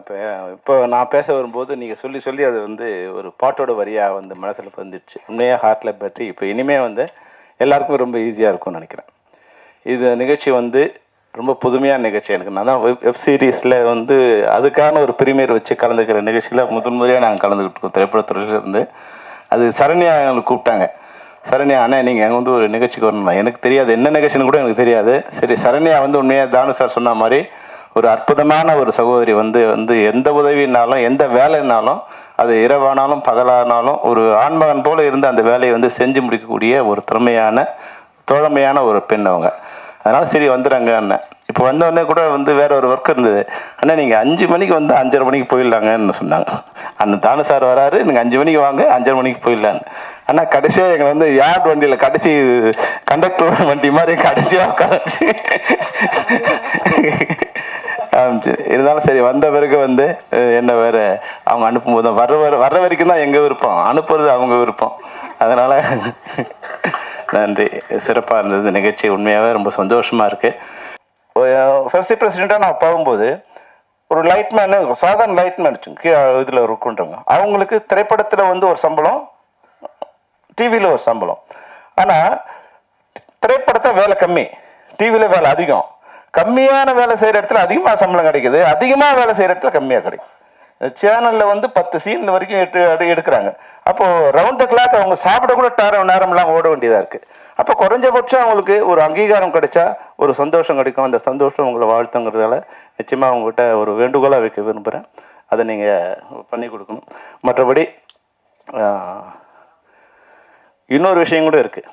இப்போ நான் பேச வரும்போது நீங்கள் சொல்லி அது வந்து ஒரு பாட்டோட வரியாக வந்து மனசில் வந்துடுச்சு. உண்மையாக ஹார்ட்டில் பேட்டரி இப்போ இனிமேல் வந்து எல்லாருக்கும் ரொம்ப ஈஸியாக இருக்கும்னு நினைக்கிறேன். இது நிகழ்ச்சி வந்து ரொம்ப புதுமையான நிகழ்ச்சி. எனக்கு நான் தான் வெப் சீரிஸில் வந்து அதுக்கான ஒரு பிரிமியர் வச்சு கலந்துக்கிற நிகழ்ச்சியில் முதன்முறையாக நாங்கள் கலந்துக்கிட்டோம் திரைப்படத்துறையிலேருந்து. அது சரண்யா எங்களுக்கு கூப்பிட்டாங்க. சரண்யா அண்ணா நீங்கள் அங்கே வந்து ஒரு நிகழ்ச்சிக்கு வரணும். எனக்கு தெரியாது என்ன நிகழ்ச்சின்னு கூட எனக்கு தெரியாது. சரி, சரண்யா வந்து உண்மையாக தானு சார் சொன்ன மாதிரி ஒரு அற்புதமான ஒரு சகோதரி வந்து எந்த உதவினாலும் எந்த வேலைனாலும் அது இரவானாலும் பகலானாலும் ஒரு ஆண்மகன் போல் இருந்து அந்த வேலையை வந்து செஞ்சு முடிக்கக்கூடிய ஒரு திறமையான தோழமையான ஒரு பெண் அவங்க. அதனால் சரி வந்துடுறாங்க அண்ணன். இப்போ வந்தோடனே கூட வந்து வேற ஒரு ஒர்க் இருந்தது. அண்ணா நீங்கள் 5 மணிக்கு வந்து 5:30 மணிக்கு போயிடலாங்கன்னு சொன்னாங்க. அந்த தானு சார் வராரு, நீங்கள் 5 மணிக்கு வாங்க 5:30 மணிக்கு போயிடலான்னு. ஆனால் கடைசியாக எங்களை வந்து யார்டு வண்டியில் கடைசி கண்டக்டர் வண்டி மாதிரி கடைசியாக உட்காந்துச்சு. இருந்தாலும் சரி வந்த பிறகு வந்து என்ன வேறு அவங்க அனுப்பும்போது வர்ற வரைக்கும் தான் எங்கள் விருப்பம், அனுப்புறது அவங்க விருப்பம். அதனால் நன்றி, சிறப்பாக இருந்தது நிகழ்ச்சி. உண்மையாகவே ரொம்ப சந்தோஷமாக இருக்குது. ஃபர்ஸ்ட் பிரசிடெண்ட்டாக நான் போகும்போது ஒரு லைட்மேனு சாதாரண லைட்மேன் கீழே இதில் இருக்குன்றவங்க அவங்களுக்கு திரைப்படத்தில் வந்து ஒரு சம்பளம், டிவியில் ஒரு சம்பளம். ஆனால் திரைப்படத்தை வேலை கம்மி, டிவியில் வேலை அதிகம். கம்மியான வேலை செய்கிற இடத்துல அதிகமாக சம்பளம் கிடைக்குது, அதிகமாக வேலை செய்கிற இடத்துல கம்மியாக கிடைக்கும். சேனலில் வந்து 10 சீன் வரைக்கும் எடுக்கிறாங்க. அப்போது ரவுண்ட் த கிளாக் அவங்க சாப்பிட கூட நேரம்லாம் ஓட வேண்டியதாக இருக்குது. அப்போ குறைஞ்சபட்சம் அவங்களுக்கு ஒரு அங்கீகாரம் கிடைச்சா ஒரு சந்தோஷம் கிடைக்கும். அந்த சந்தோஷம் உங்களை வாழ்த்துங்கிறதால நிச்சயமாக அவங்ககிட்ட ஒரு வேண்டுகோளாக வைக்க விரும்புகிறேன். அதை நீங்கள் பண்ணி கொடுக்கணும். மற்றபடி இன்னொரு விஷயம் கூட இருக்குது.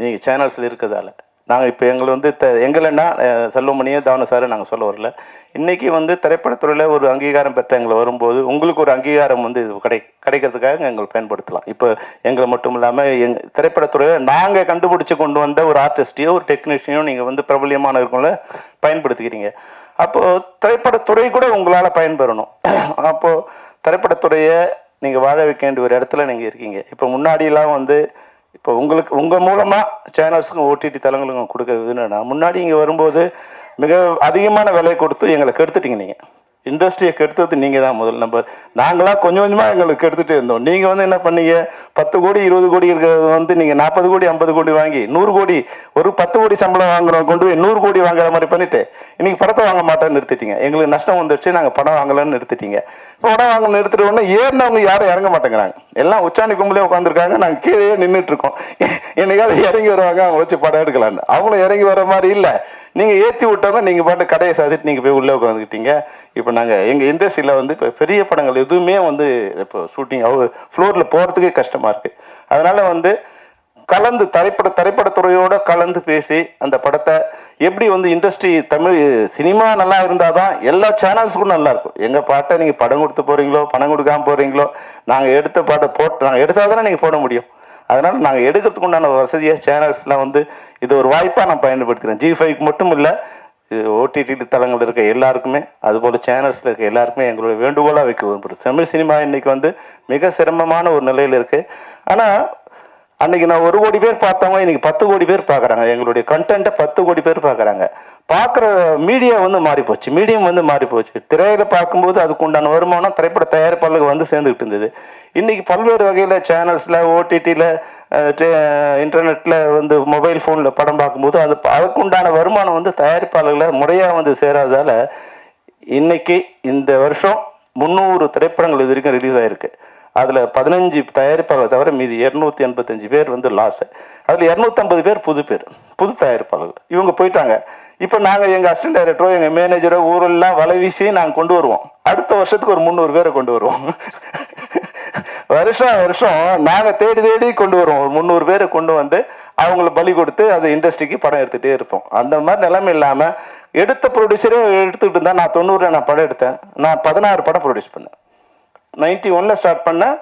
நீங்கள் சேனல்ஸில் இருக்கிறதால நாங்கள் இப்போ எங்களை வந்து எங்களைன்னா செல்வமணியே தானு சார் நாங்கள் சொல்ல வரல. இன்றைக்கி வந்து திரைப்படத்துறையில் ஒரு அங்கீகாரம் பெற்ற எங்களை வரும்போது உங்களுக்கு ஒரு அங்கீகாரம் வந்து கிடைக்கிறதுக்காக எங்களை பயன்படுத்தலாம். இப்போ எங்களை மட்டும் இல்லாமல் திரைப்படத்துறையில் நாங்கள் கண்டுபிடிச்சி கொண்டு வந்த ஒரு ஆர்டிஸ்டையோ ஒரு டெக்னீஷியனோ நீங்கள் வந்து பிரபலியமான இருக்கவங்கள பயன்படுத்திக்கிறீங்க. அப்போது திரைப்படத்துறை கூட உங்களால் பயன்பெறணும். அப்போது திரைப்படத்துறையை நீங்கள் வாழ வைக்க வேண்டிய ஒரு இடத்துல நீங்கள் இருக்கீங்க. இப்போ முன்னாடியெல்லாம் வந்து இப்போ உங்கள் மூலமாக சேனல்ஸுக்கும் ஓடிடி தளங்களுக்கும் கொடுக்குறது என்னன்னா, முன்னாடி இங்கே வரும்போது மிக அதிகமான விலை கொடுத்து எங்களை கெடுத்துட்டீங்க. நீங்கள் இண்டஸ்ட்ரியை கெடுத்தது நீங்கள் தான் முதல் நம்பர். நாங்களாம் கொஞ்சம் கொஞ்சமாக எங்களுக்கு கெடுத்துகிட்டே இருந்தோம். நீங்கள் வந்து என்ன பண்ணீங்க, 10 கோடி 20 கோடி இருக்கிறது வந்து நீங்கள் 40 கோடி 50 கோடி வாங்கி 100 கோடி ஒரு 10 கோடி சம்பளம் வாங்குறோம் கொண்டு போய் 100 கோடி வாங்குற மாதிரி பண்ணிவிட்டு இன்றைக்கி படத்தை வாங்க மாட்டேன்னு நிறுத்திட்டீங்க. எங்களுக்கு நஷ்டம் வந்துடுச்சு, நாங்கள் படம் வாங்கலான்னு நிறுத்திட்டீங்க. படம் வாங்க நிறுத்திட்டு உடனே ஏறினவங்க யாரும் இறங்க மாட்டேங்கிறாங்க. எல்லாம் உச்சாணி கும்பலே உட்காந்துருக்காங்க, நாங்கள் கீழே நின்றுட்டுருக்கோம். என்னைக்காவது இறங்கி வருவாங்க அவங்க வச்சு படம் எடுக்கலான்னு. அவங்களும் இறங்கி வர மாதிரி இல்லை. நீங்கள் ஏற்றி விட்டவங்க நீங்கள் பாட்டு கடையை சாதிட்டு நீங்கள் போய் உள்ளே உட்காந்துக்கிட்டீங்க. இப்போ நாங்கள் எங்கள் இண்டஸ்ட்ரியில் வந்து இப்போ பெரிய படங்கள் எதுவுமே வந்து இப்போ ஷூட்டிங் ஃப்ளோரில் போகிறதுக்கே கஷ்டமாக இருக்குது. அதனால் வந்து கலந்து திரைப்படத்துறையோடு கலந்து பேசி அந்த படத்தை எப்படி வந்து இண்டஸ்ட்ரி தமிழ் சினிமா நல்லா இருந்தால் தான் எல்லா சேனல்ஸுக்கும் நல்லாயிருக்கும். எங்கள் பாட்டை நீங்கள் படம் கொடுத்து போகிறீங்களோ பணம் கொடுக்காமல் போகிறீங்களோ நாங்கள் எடுத்த பாட்டை நாங்கள் எடுத்தால் தானே நீங்கள் போட முடியும். அதனால் நாங்கள் எடுக்கிறதுக்கு உண்டான வசதியாக சேனல்ஸ்லாம் வந்து இது ஒரு வாய்ப்பாக நான் பயன்படுத்துகிறேன். G5க்கு மட்டும் இல்லை, இது ஓடிடி தளங்கள் இருக்க எல்லாருக்குமே அதுபோல் சேனல்ஸில் இருக்க எல்லாருக்குமே எங்களுடைய வேண்டுகோளாக வைக்க விரும்புகிறேன். தமிழ் சினிமா இன்றைக்கி வந்து மிக சிரமமான ஒரு நிலையில் இருக்குது. ஆனால் அன்றைக்கி நான் 1 கோடி பேர் பார்த்தவங்க இன்றைக்கி 10 கோடி பேர் பார்க்குறாங்க. எங்களுடைய கண்டென்ட்டை 10 கோடி பேர் பார்க்குறாங்க. பார்க்குற மீடியா வந்து மாறிப்போச்சு, மீடியம் வந்து மாறிப்போச்சு. திரையில் பார்க்கும்போது அதுக்கு உண்டான வருமானம் திரைப்பட தயாரிப்பாளருக்கு வந்து சேர்ந்துக்கிட்டு இருந்தது. இன்றைக்கி பல்வேறு வகையில் சேனல்ஸில் ஓடிடியில் இன்டர்நெட்டில் வந்து மொபைல் ஃபோனில் படம் பார்க்கும்போது அதுக்கு உண்டான வருமானம் வந்து தயாரிப்பாளர்களை முறையாக வந்து சேராதால் இன்றைக்கி இந்த வருஷம் 300 திரைப்படங்கள் இது வரைக்கும் ரிலீஸ் ஆகிருக்கு. அதில் 15 தயாரிப்பாளர்கள் தவிர மீதி 285 பேர் வந்து லாஸ். அதில் 250 பேர் புது தயாரிப்பாளர்கள். இவங்க போயிட்டாங்க. இப்போ நாங்கள் எங்கள் அசிஸ்டன்ட் டைரக்டரோ எங்கள் மேனேஜரோ ஊரெல்லாம் வலை வீசி நாங்கள் கொண்டு வருவோம். அடுத்த வருஷத்துக்கு ஒரு 300 பேரை கொண்டு வருவோம். வருஷம் நாங்கள் தேடி கொண்டு வருவோம். ஒரு 300 பேரை கொண்டு வந்து அவங்கள பலி கொடுத்து அது இண்டஸ்ட்ரிக்கு படம் எடுத்துகிட்டே இருப்போம். அந்த மாதிரி நிலைமை இல்லாமல் எடுத்த ப்ரொடியூசரே எடுத்துக்கிட்டு இருந்தால் நான் 90 நான் படம் எடுத்தேன். நான் 16 படம் ப்ரொடியூஸ் பண்ணேன். 91 ஸ்டார்ட் பண்ணேன்.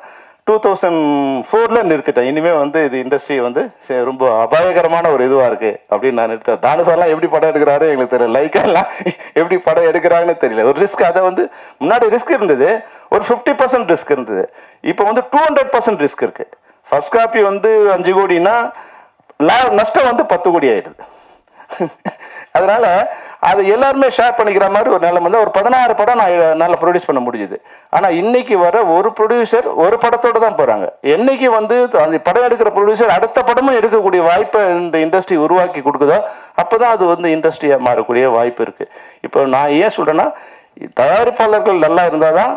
2004 நிறுத்திட்டேன். இனிமேல் வந்து இது இண்டஸ்ட்ரி வந்து ரொம்ப அபாயகரமான ஒரு இதுவாக இருக்குது அப்படின்னு நான் நிறுத்தேன். தானுசார்லாம் எப்படி படம் எடுக்கிறாரு எங்களுக்கு தெரியல, லைக்கெல்லாம் எப்படி படம் எடுக்கிறாங்கன்னு தெரியல. ஒரு ரிஸ்க், அதை வந்து முன்னாடி ரிஸ்க் இருந்தது, ஒரு 50% ரிஸ்க் இருந்தது. இப்போ வந்து 200% ரிஸ்க் இருக்குது. ஃபர்ஸ்ட் காப்பி வந்து 5 கோடினா நஷ்டம் வந்து 10 கோடி ஆயிடுது. அதனால அது எல்லாருமே ஷேர் பண்ணிக்கிற மாதிரி ஒரு நிலைமை வந்து ஒரு 16 படம் நான் நல்லா ப்ரொடியூஸ் பண்ண முடியுது. ஆனால் இன்னைக்கு வர ஒரு ப்ரொடியூசர் ஒரு படத்தோடு தான் போகிறாங்க. என்னைக்கு வந்து அந்த படம் எடுக்கிற ப்ரொடியூசர் அடுத்த படமும் எடுக்கக்கூடிய வாய்ப்பை இந்த இண்டஸ்ட்ரி உருவாக்கி கொடுக்குதோ அப்போ தான் அது வந்து இண்டஸ்ட்ரியாக மாறக்கூடிய வாய்ப்பு இருக்குது. இப்போ நான் ஏன் சொல்கிறேன்னா, தயாரிப்பாளர்கள் நல்லா இருந்தால் தான்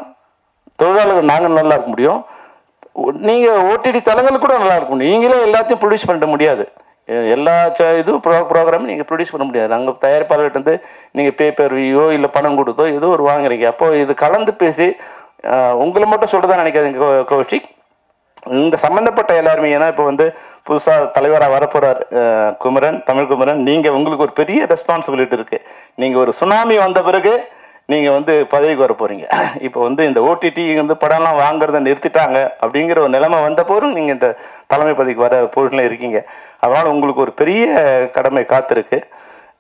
தொழிலாளர்கள் நாங்கள் நல்லா இருக்க முடியும். நீங்கள் ஓடிடி தளங்கள் கூட நல்லா இருக்க முடியும். நீங்களே எல்லாத்தையும் ப்ரொடியூஸ் பண்ண முடியாது. எல்லா இதுவும் ப்ரோக்ராமும் நீங்கள் ப்ரொடியூஸ் பண்ண முடியாது. நாங்கள் தயாரிப்பாளர்கிட்ட வந்து நீங்கள் பேப்பர் வியோ இல்லை பணம் கொடுத்தோ ஏதோ ஒரு வாங்குறீங்க. அப்போது இது கலந்து பேசி உங்களை மட்டும் சொல்கிறதா நினைக்காதீங்க கௌஷிக், இந்த சம்மந்தப்பட்ட எல்லாருமே. ஏன்னா இப்போ வந்து புதுசாக தலைவராக வரப்போகிறார் குமரன், தமிழ் குமரன். நீங்கள் உங்களுக்கு ஒரு பெரிய ரெஸ்பான்சிபிலிட்டி இருக்குது. நீங்கள் ஒரு சுனாமி வந்த பிறகு நீங்கள் வந்து பதவிக்கு வர போகிறீங்க. இப்போ வந்து இந்த ஓடிடி வந்து படம்லாம் வாங்குறத நிறுத்திட்டாங்க அப்படிங்கிற ஒரு நிலைமை வந்த போதும் நீங்கள் இந்த தலைமை பதவிக்கு வர பொருளில் இருக்கீங்க. அதனால் உங்களுக்கு ஒரு பெரிய கடமை காத்திருக்கு.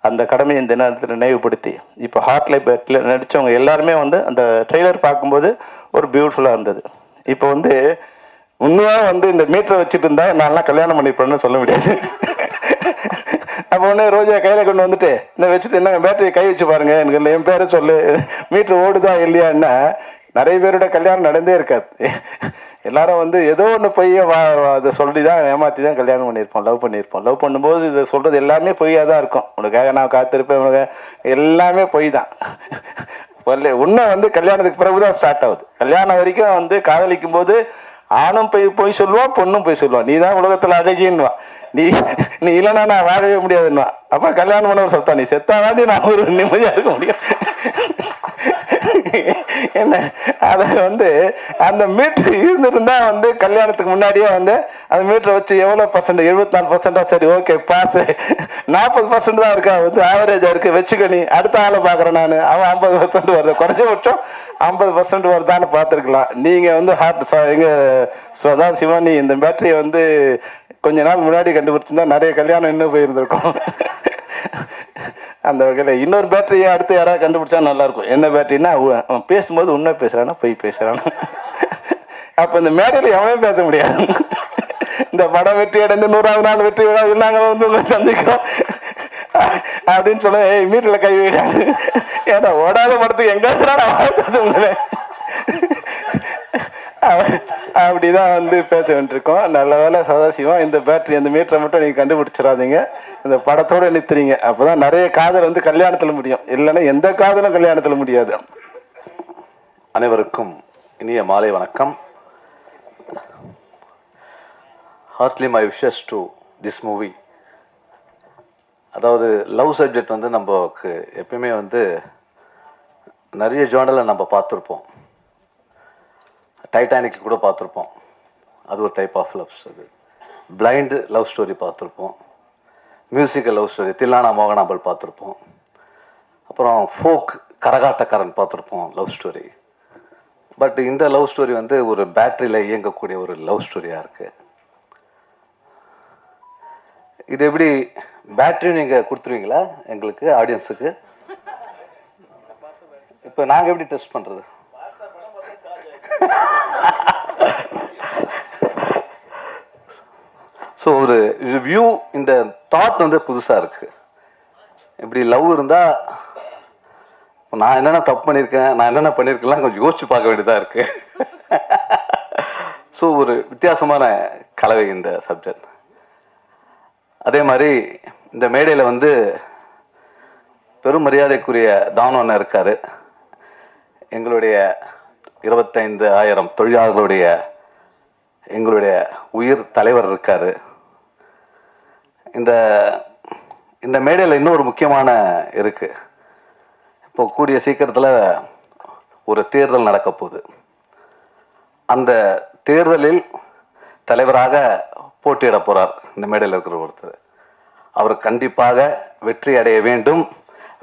அந்த கடமையை இந்த நேரத்தில் நினைவுபடுத்தி இப்போ ஹார்ட்லை பேட்டில் நடித்தவங்க எல்லாருமே வந்து அந்த ட்ரெய்லர் பார்க்கும்போது ஒரு பியூட்டிஃபுல்லாக இருந்தது. இப்போ வந்து உண்மையாக வந்து இந்த மீட்டரை வச்சுட்டு இருந்தால் நான்லாம் கல்யாணம் பண்ணிப்பேன்னு சொல்ல முடியாது. அப்போ உடனே ரோஜா கையில் கொண்டு வந்துட்டு இந்த வச்சுட்டு என்னங்க பேட்டரியை கை வச்சு பாருங்க, எனக்கு என் பேரை சொல்லு, மீட்ரு ஓடுதா இல்லையான்னா நிறைய பேரோட கல்யாணம் நடந்தே இருக்காது. எல்லாரும் வந்து ஏதோ ஒன்று பொய்ய அதை சொல்லி தான் ஏமாற்றி தான் கல்யாணம் பண்ணியிருப்போம், லவ் பண்ணியிருப்போம். லவ் பண்ணும்போது இதை சொல்கிறது எல்லாமே பொய்யாக தான் இருக்கும். உனக்காக நான் காத்திருப்பேன், உனக்கு எல்லாமே பொய் தான். உண்மை வந்து கல்யாணத்துக்கு பிறகு தான் ஸ்டார்ட் ஆகுது. கல்யாணம் வரைக்கும் வந்து காதலிக்கும் போது ஆணும் பொய் சொல்லுவான், பொண்ணும் பொய் சொல்லுவான். நீ தான் உலகத்தில் அழகின்னுவான், நீ இல்லைன்னா நான் வாழவே முடியாதுன்னுவான். அப்போ கல்யாணம் பண்ணவர் சொல்லிட்டா நீ செத்தாதாண்டி நான் ஒரு நிம்மதியாக இருக்க முடியும். என்ன அதை வந்து அந்த மீட்ரு இருந்துருந்தா வந்து கல்யாணத்துக்கு முன்னாடியே வந்து அந்த மீட்டரை வச்சு எவ்வளோ பர்சன்ட், 74%, சரி ஓகே பாஸு, 40% தான் இருக்கா வந்து ஆவரேஜாக இருக்குது வச்சுக்கணி, அடுத்த ஆளை பார்க்குறேன் நான், அவன் 50% வருது, குறைஞ்சபட்சம் 50% வருதான்னு பார்த்துருக்கலாம். நீங்கள் வந்து அதான் சிவானி இந்த பேட்டரியை வந்து கொஞ்ச நாள் முன்னாடி கண்டுபிடிச்சிருந்தா நிறைய கல்யாணம் இன்னும் போயிருந்திருக்கும். அந்த வகையில் இன்னொரு பேட்டரியை அடுத்து யாராவது கண்டுபிடிச்சா நல்லாயிருக்கும். என்ன பேட்டரின்னா அவன் பேசும்போது உண்மை பேசுகிறானா பொய் பேசுகிறானா. அப்போ இந்த மேடையில் எவனே பேச முடியாது. இந்த படம் வெற்றி அடைந்து 100ஆவது நாள் வெற்றி விழாவில் நாங்கள் வந்து உங்களை சந்திக்கிறோம் அப்படின்னு சொல்ல மீட்டில் கை வைடாங்க. ஏன்னா ஓடாத படத்துக்கு எங்கே நான் வாழ்த்தது உங்களை அப்படிதான் வந்து பேச வேண்டியிருக்கோம். நல்ல வேலை சதாசிவம், இந்த பேட்டரி இந்த மீட்டரை மட்டும் நீங்கள் கண்டுபிடிச்சிடாதீங்க, இந்த படத்தோடு நிறுத்துறீங்க. அப்போ தான் நிறைய காதல் வந்து கல்யாணத்தில் முடியும், இல்லைன்னா எந்த காதலும் கல்யாணத்தில் முடியாது. அனைவருக்கும் இனிய மாலை வணக்கம். Hardly my wishes to this movie. அதாவது லவ் சப்ஜெக்ட் வந்து நமக்கு எப்பயுமே வந்து நிறைய ஜேர்னலில் நம்ம பார்த்துருப்போம். டைட்டானிக் கூட பார்த்துருப்போம், அது ஒரு டைப் ஆஃப் லவ்ஸ். அது பிளைண்டு லவ் ஸ்டோரி பார்த்துருப்போம், மியூசிக்கல் லவ் ஸ்டோரி தில்லானா மோகனாம்பல் பார்த்துருப்போம், அப்புறம் ஃபோக் கரகாட்டக்காரன் பார்த்துருப்போம் லவ் ஸ்டோரி. பட் இந்த லவ் ஸ்டோரி வந்து ஒரு பேட்டரியில் இயங்கக்கூடிய ஒரு லவ் ஸ்டோரியாக இருக்குது. இது எப்படி பேட்டரி நீங்கள் கொடுத்துருவீங்களா எங்களுக்கு ஆடியன்ஸுக்கு? இப்போ நாங்கள் எப்படி டெஸ்ட் பண்ணுறது? ஸோ ஒரு ரிவ்யூ, இந்த தாட் வந்து புதுசாக இருக்குது. இப்படி லவ் இருந்தால் நான் என்னென்ன தப்பு பண்ணியிருக்கேன், நான் என்னென்ன பண்ணியிருக்கேன்லாம் கொஞ்சம் யோசிச்சு பார்க்க வேண்டியதாக இருக்குது. ஸோ ஒரு வித்தியாசமான கலவை இந்த சப்ஜெக்ட். அதே மாதிரி இந்த மேடையில் வந்து பெரும் மரியாதைக்குரிய தானு இருக்கார். எங்களுடைய 25,000 தொழிலாளர்களுடைய எங்களுடைய உயிர் தலைவர் இருக்கார். இந்த மேடையில் இன்னொரு முக்கியமான இருக்குது. இப்போ கூடிய சீக்கிரத்தில் ஒரு தேர்தல் நடக்க போகுது. அந்த தேர்தலில் தலைவராக போட்டியிட போகிறார் இந்த மேடையில் இருக்கிற ஒருத்தர். அவர் கண்டிப்பாக வெற்றி அடைய வேண்டும்.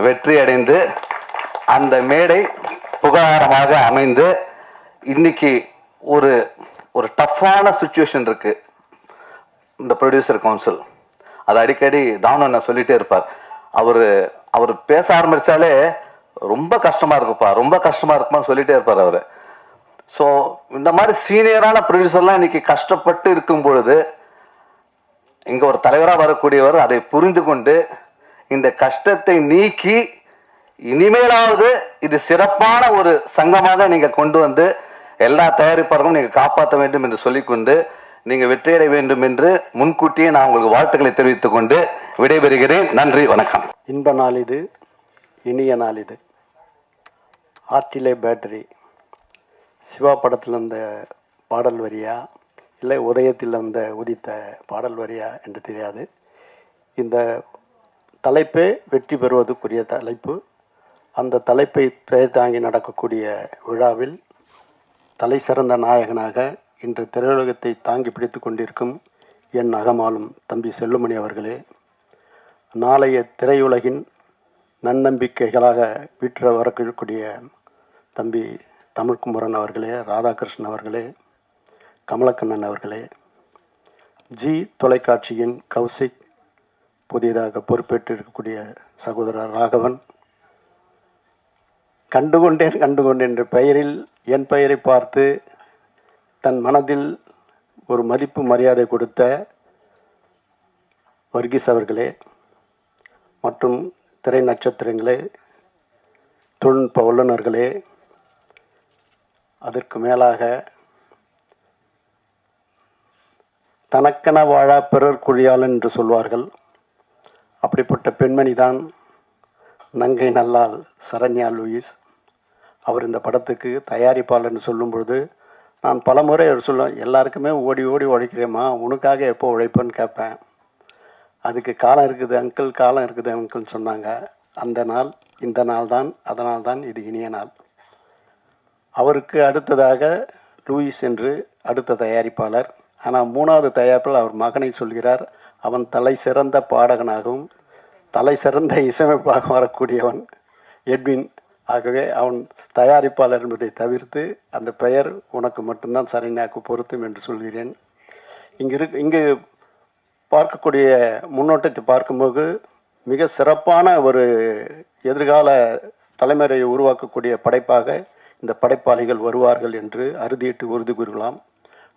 வெற்றி அடைந்து அந்த மேடை புகாரமாக அமைந்து இன்னைக்கு ஒரு டஃப்பான சுச்சுவேஷன் இருக்குது இந்த ப்ரொடியூசர் கவுன்சில். அது அடிக்கடி தானு அண்ணா சொல்லிகிட்டே இருப்பார். அவர் பேச ஆரம்பித்தாலே ரொம்ப கஷ்டமாக இருக்குப்பா, ரொம்ப கஷ்டமாக இருக்குப்பான்னு சொல்லிகிட்டே இருப்பார் அவர். ஸோ இந்த மாதிரி சீனியரான ப்ரொடியூசர்லாம் இன்றைக்கி கஷ்டப்பட்டு இருக்கும் பொழுது இங்கே ஒரு தலைவராக வரக்கூடியவர் அதை புரிந்து கொண்டு இந்த கஷ்டத்தை நீக்கி இனிமேலாவது இது சிறப்பான ஒரு சங்கமாக நீங்கள் கொண்டு வந்து எல்லா தயாரிப்பாளர்களும் நீங்கள் காப்பாற்ற வேண்டும் என்று சொல்லிக்கொண்டு நீங்கள் வெற்றியடைய வேண்டும் என்று முன்கூட்டியே நான் உங்களுக்கு வாழ்த்துக்களை தெரிவித்துக் கொண்டு விடைபெறுகிறேன். நன்றி, வணக்கம். இன்ப நாள் இது, இனிய நாள் இது. ஆர்டிலே பேட்டரி சிவா படத்தில் வந்த பாடல் வரியா இல்லை உதயத்தில் வந்த உதித்த பாடல் வரியா என்று தெரியாது. இந்த தலைப்பே வெற்றி பெறுவதற்குரிய தலைப்பு. அந்த தலைப்பை பெயர் தாங்கி நடக்கக்கூடிய விழாவில் தலை சிறந்த நாயகனாக இன்று திரையுலகத்தை தாங்கி பிடித்து கொண்டிருக்கும் என் அகமாலும் தம்பி செல்லுமணி அவர்களே, நாளைய திரையுலகின் நன்னம்பிக்கைகளாக வீற்ற வரக்கூடிய தம்பி தமிழ்குமரன் அவர்களே, ராதாகிருஷ்ணன் அவர்களே, கமலக்கண்ணன் அவர்களே, ஜி தொலைக்காட்சியின் கௌசிக், புதிதாக பொறுப்பேற்றிருக்கக்கூடிய சகோதரர் ராகவன், கண்டுகொண்டேன் என்ற பெயரில் என் பெயரை பார்த்து தன் மனதில் ஒரு மதிப்பு மரியாதை கொடுத்த வர்கீஸ் அவர்களே மற்றும் திரை நட்சத்திரங்களே, தொழில்நுட்ப வல்லுநர்களே, அதற்கு மேலாக தனக்கென வாழா பிறர் குழியாளன் என்று சொல்வார்கள். அப்படிப்பட்ட பெண்மணி தான் நங்கை நல்லால் சரண்யா லூயிஸ். அவர் இந்த படத்துக்கு தயாரிப்பாளர்னு சொல்லும் பொழுது நான் பலமுறை அவர் சொல்லுவேன், எல்லாருக்குமே ஓடி ஓடி உழைக்கிறேம்மா, உனக்காக எப்போ உழைப்பேன்னு கேட்பேன். அதுக்கு காலம் இருக்குது அங்கிள், காலம் இருக்குது அங்கிள்னு சொன்னாங்க. அந்த நாள் இந்த நாள் தான், அதனால்தான் இது இனிய நாள். அவருக்கு அடுத்ததாக லூயிஸ் என்று அடுத்த தயாரிப்பாளர். ஆனால் மூணாவது தயாரிப்பாளர் அவர் மகனை சொல்கிறார். அவன் தலை சிறந்த பாடகனாகவும் தலை சிறந்த இசையமைப்பாக வரக்கூடியவன் எட்வின். ஆகவே அவன் தயாரிப்பாளர் என்பதை தவிர்த்து அந்த பெயர் உனக்கு மட்டும்தான் சரண்யாவுக்கு பொருத்தும் என்று சொல்கிறேன். இங்கு பார்க்கக்கூடிய முன்னோட்டத்தை பார்க்கும்போது மிக சிறப்பான ஒரு எதிர்கால தலைமுறையை உருவாக்கக்கூடிய படைப்பாக இந்த படைப்பாளிகள் வருவார்கள் என்று அறுதியிட்டு உறுதி கூறலாம்.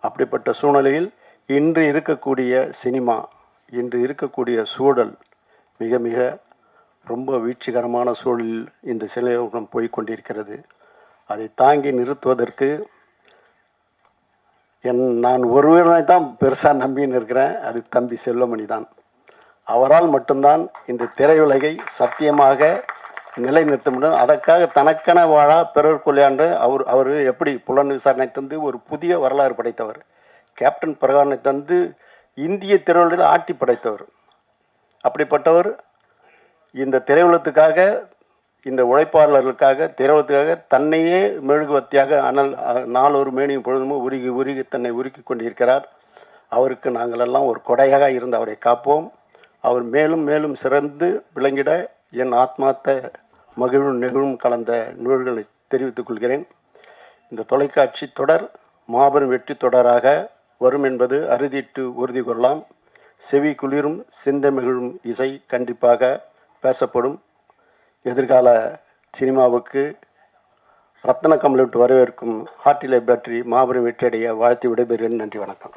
அப்படிப்பட்ட சூழ்நிலையில் இன்று இருக்கக்கூடிய சினிமா, இன்று இருக்கக்கூடிய சூழல் மிக மிக ரொம்ப வீழ்ச்சிகரமான சூழலில் இந்த சிலையோகம் போய்கொண்டிருக்கிறது. அதை தாங்கி நிறுத்துவதற்கு நான் ஒருவரை தான் பெருசாக நம்பின்னு இருக்கிறேன். அது தம்பி செல்வமணி தான். அவரால் மட்டும்தான் இந்த திரையுலகை சத்தியமாக நிலைநிறுத்த முடியும். அதற்காக தனக்கென வாழா பிறர் கொள்ளையாண்டு அவர் எப்படி புலன் விசாரணை தந்து ஒரு புதிய வரலாறு படைத்தவர். கேப்டன் பிரகாரனை தந்து இந்திய திரையுலகில் ஆட்டி படைத்தவர். அப்படிப்பட்டவர் இந்த திரையுலகத்துக்காக, இந்த உழைப்பாளர்களுக்காக, திரையுலகத்துக்காக தன்னையே மெழுகுவத்தியாக நாளொரு மேனியும் பொழுதுமோ உருகி உருகி தன்னை உருக்கி கொண்டிருக்கிறார். அவருக்கு நாங்கள் எல்லாம் ஒரு கொடையாக இருந்து அவரை காப்போம். அவர் மேலும் மேலும் சிறந்து விளங்கிட என் ஆத்மார்த்த மகிழும் நெகிழும் கலந்த நூல்களை தெரிவித்துக் கொள்கிறேன். இந்த தொலைக்காட்சி தொடர் மாபெரும் வெற்றி தொடராக வரும் என்பது அறுதிட்டு உறுதி கொள்ளலாம். செவி குளிரும் சிந்தமிழும் இசை கண்டிப்பாக பேசப்படும். எதிர்கால சினிமாவுக்கு ரத்ன கமலிட்டு வரவேற்கும் ஹார்டிலே பேட்டரி மாபெரும் வெற்றியடைய வாழ்த்து விடைபெறுகிறேன். நன்றி, வணக்கம்.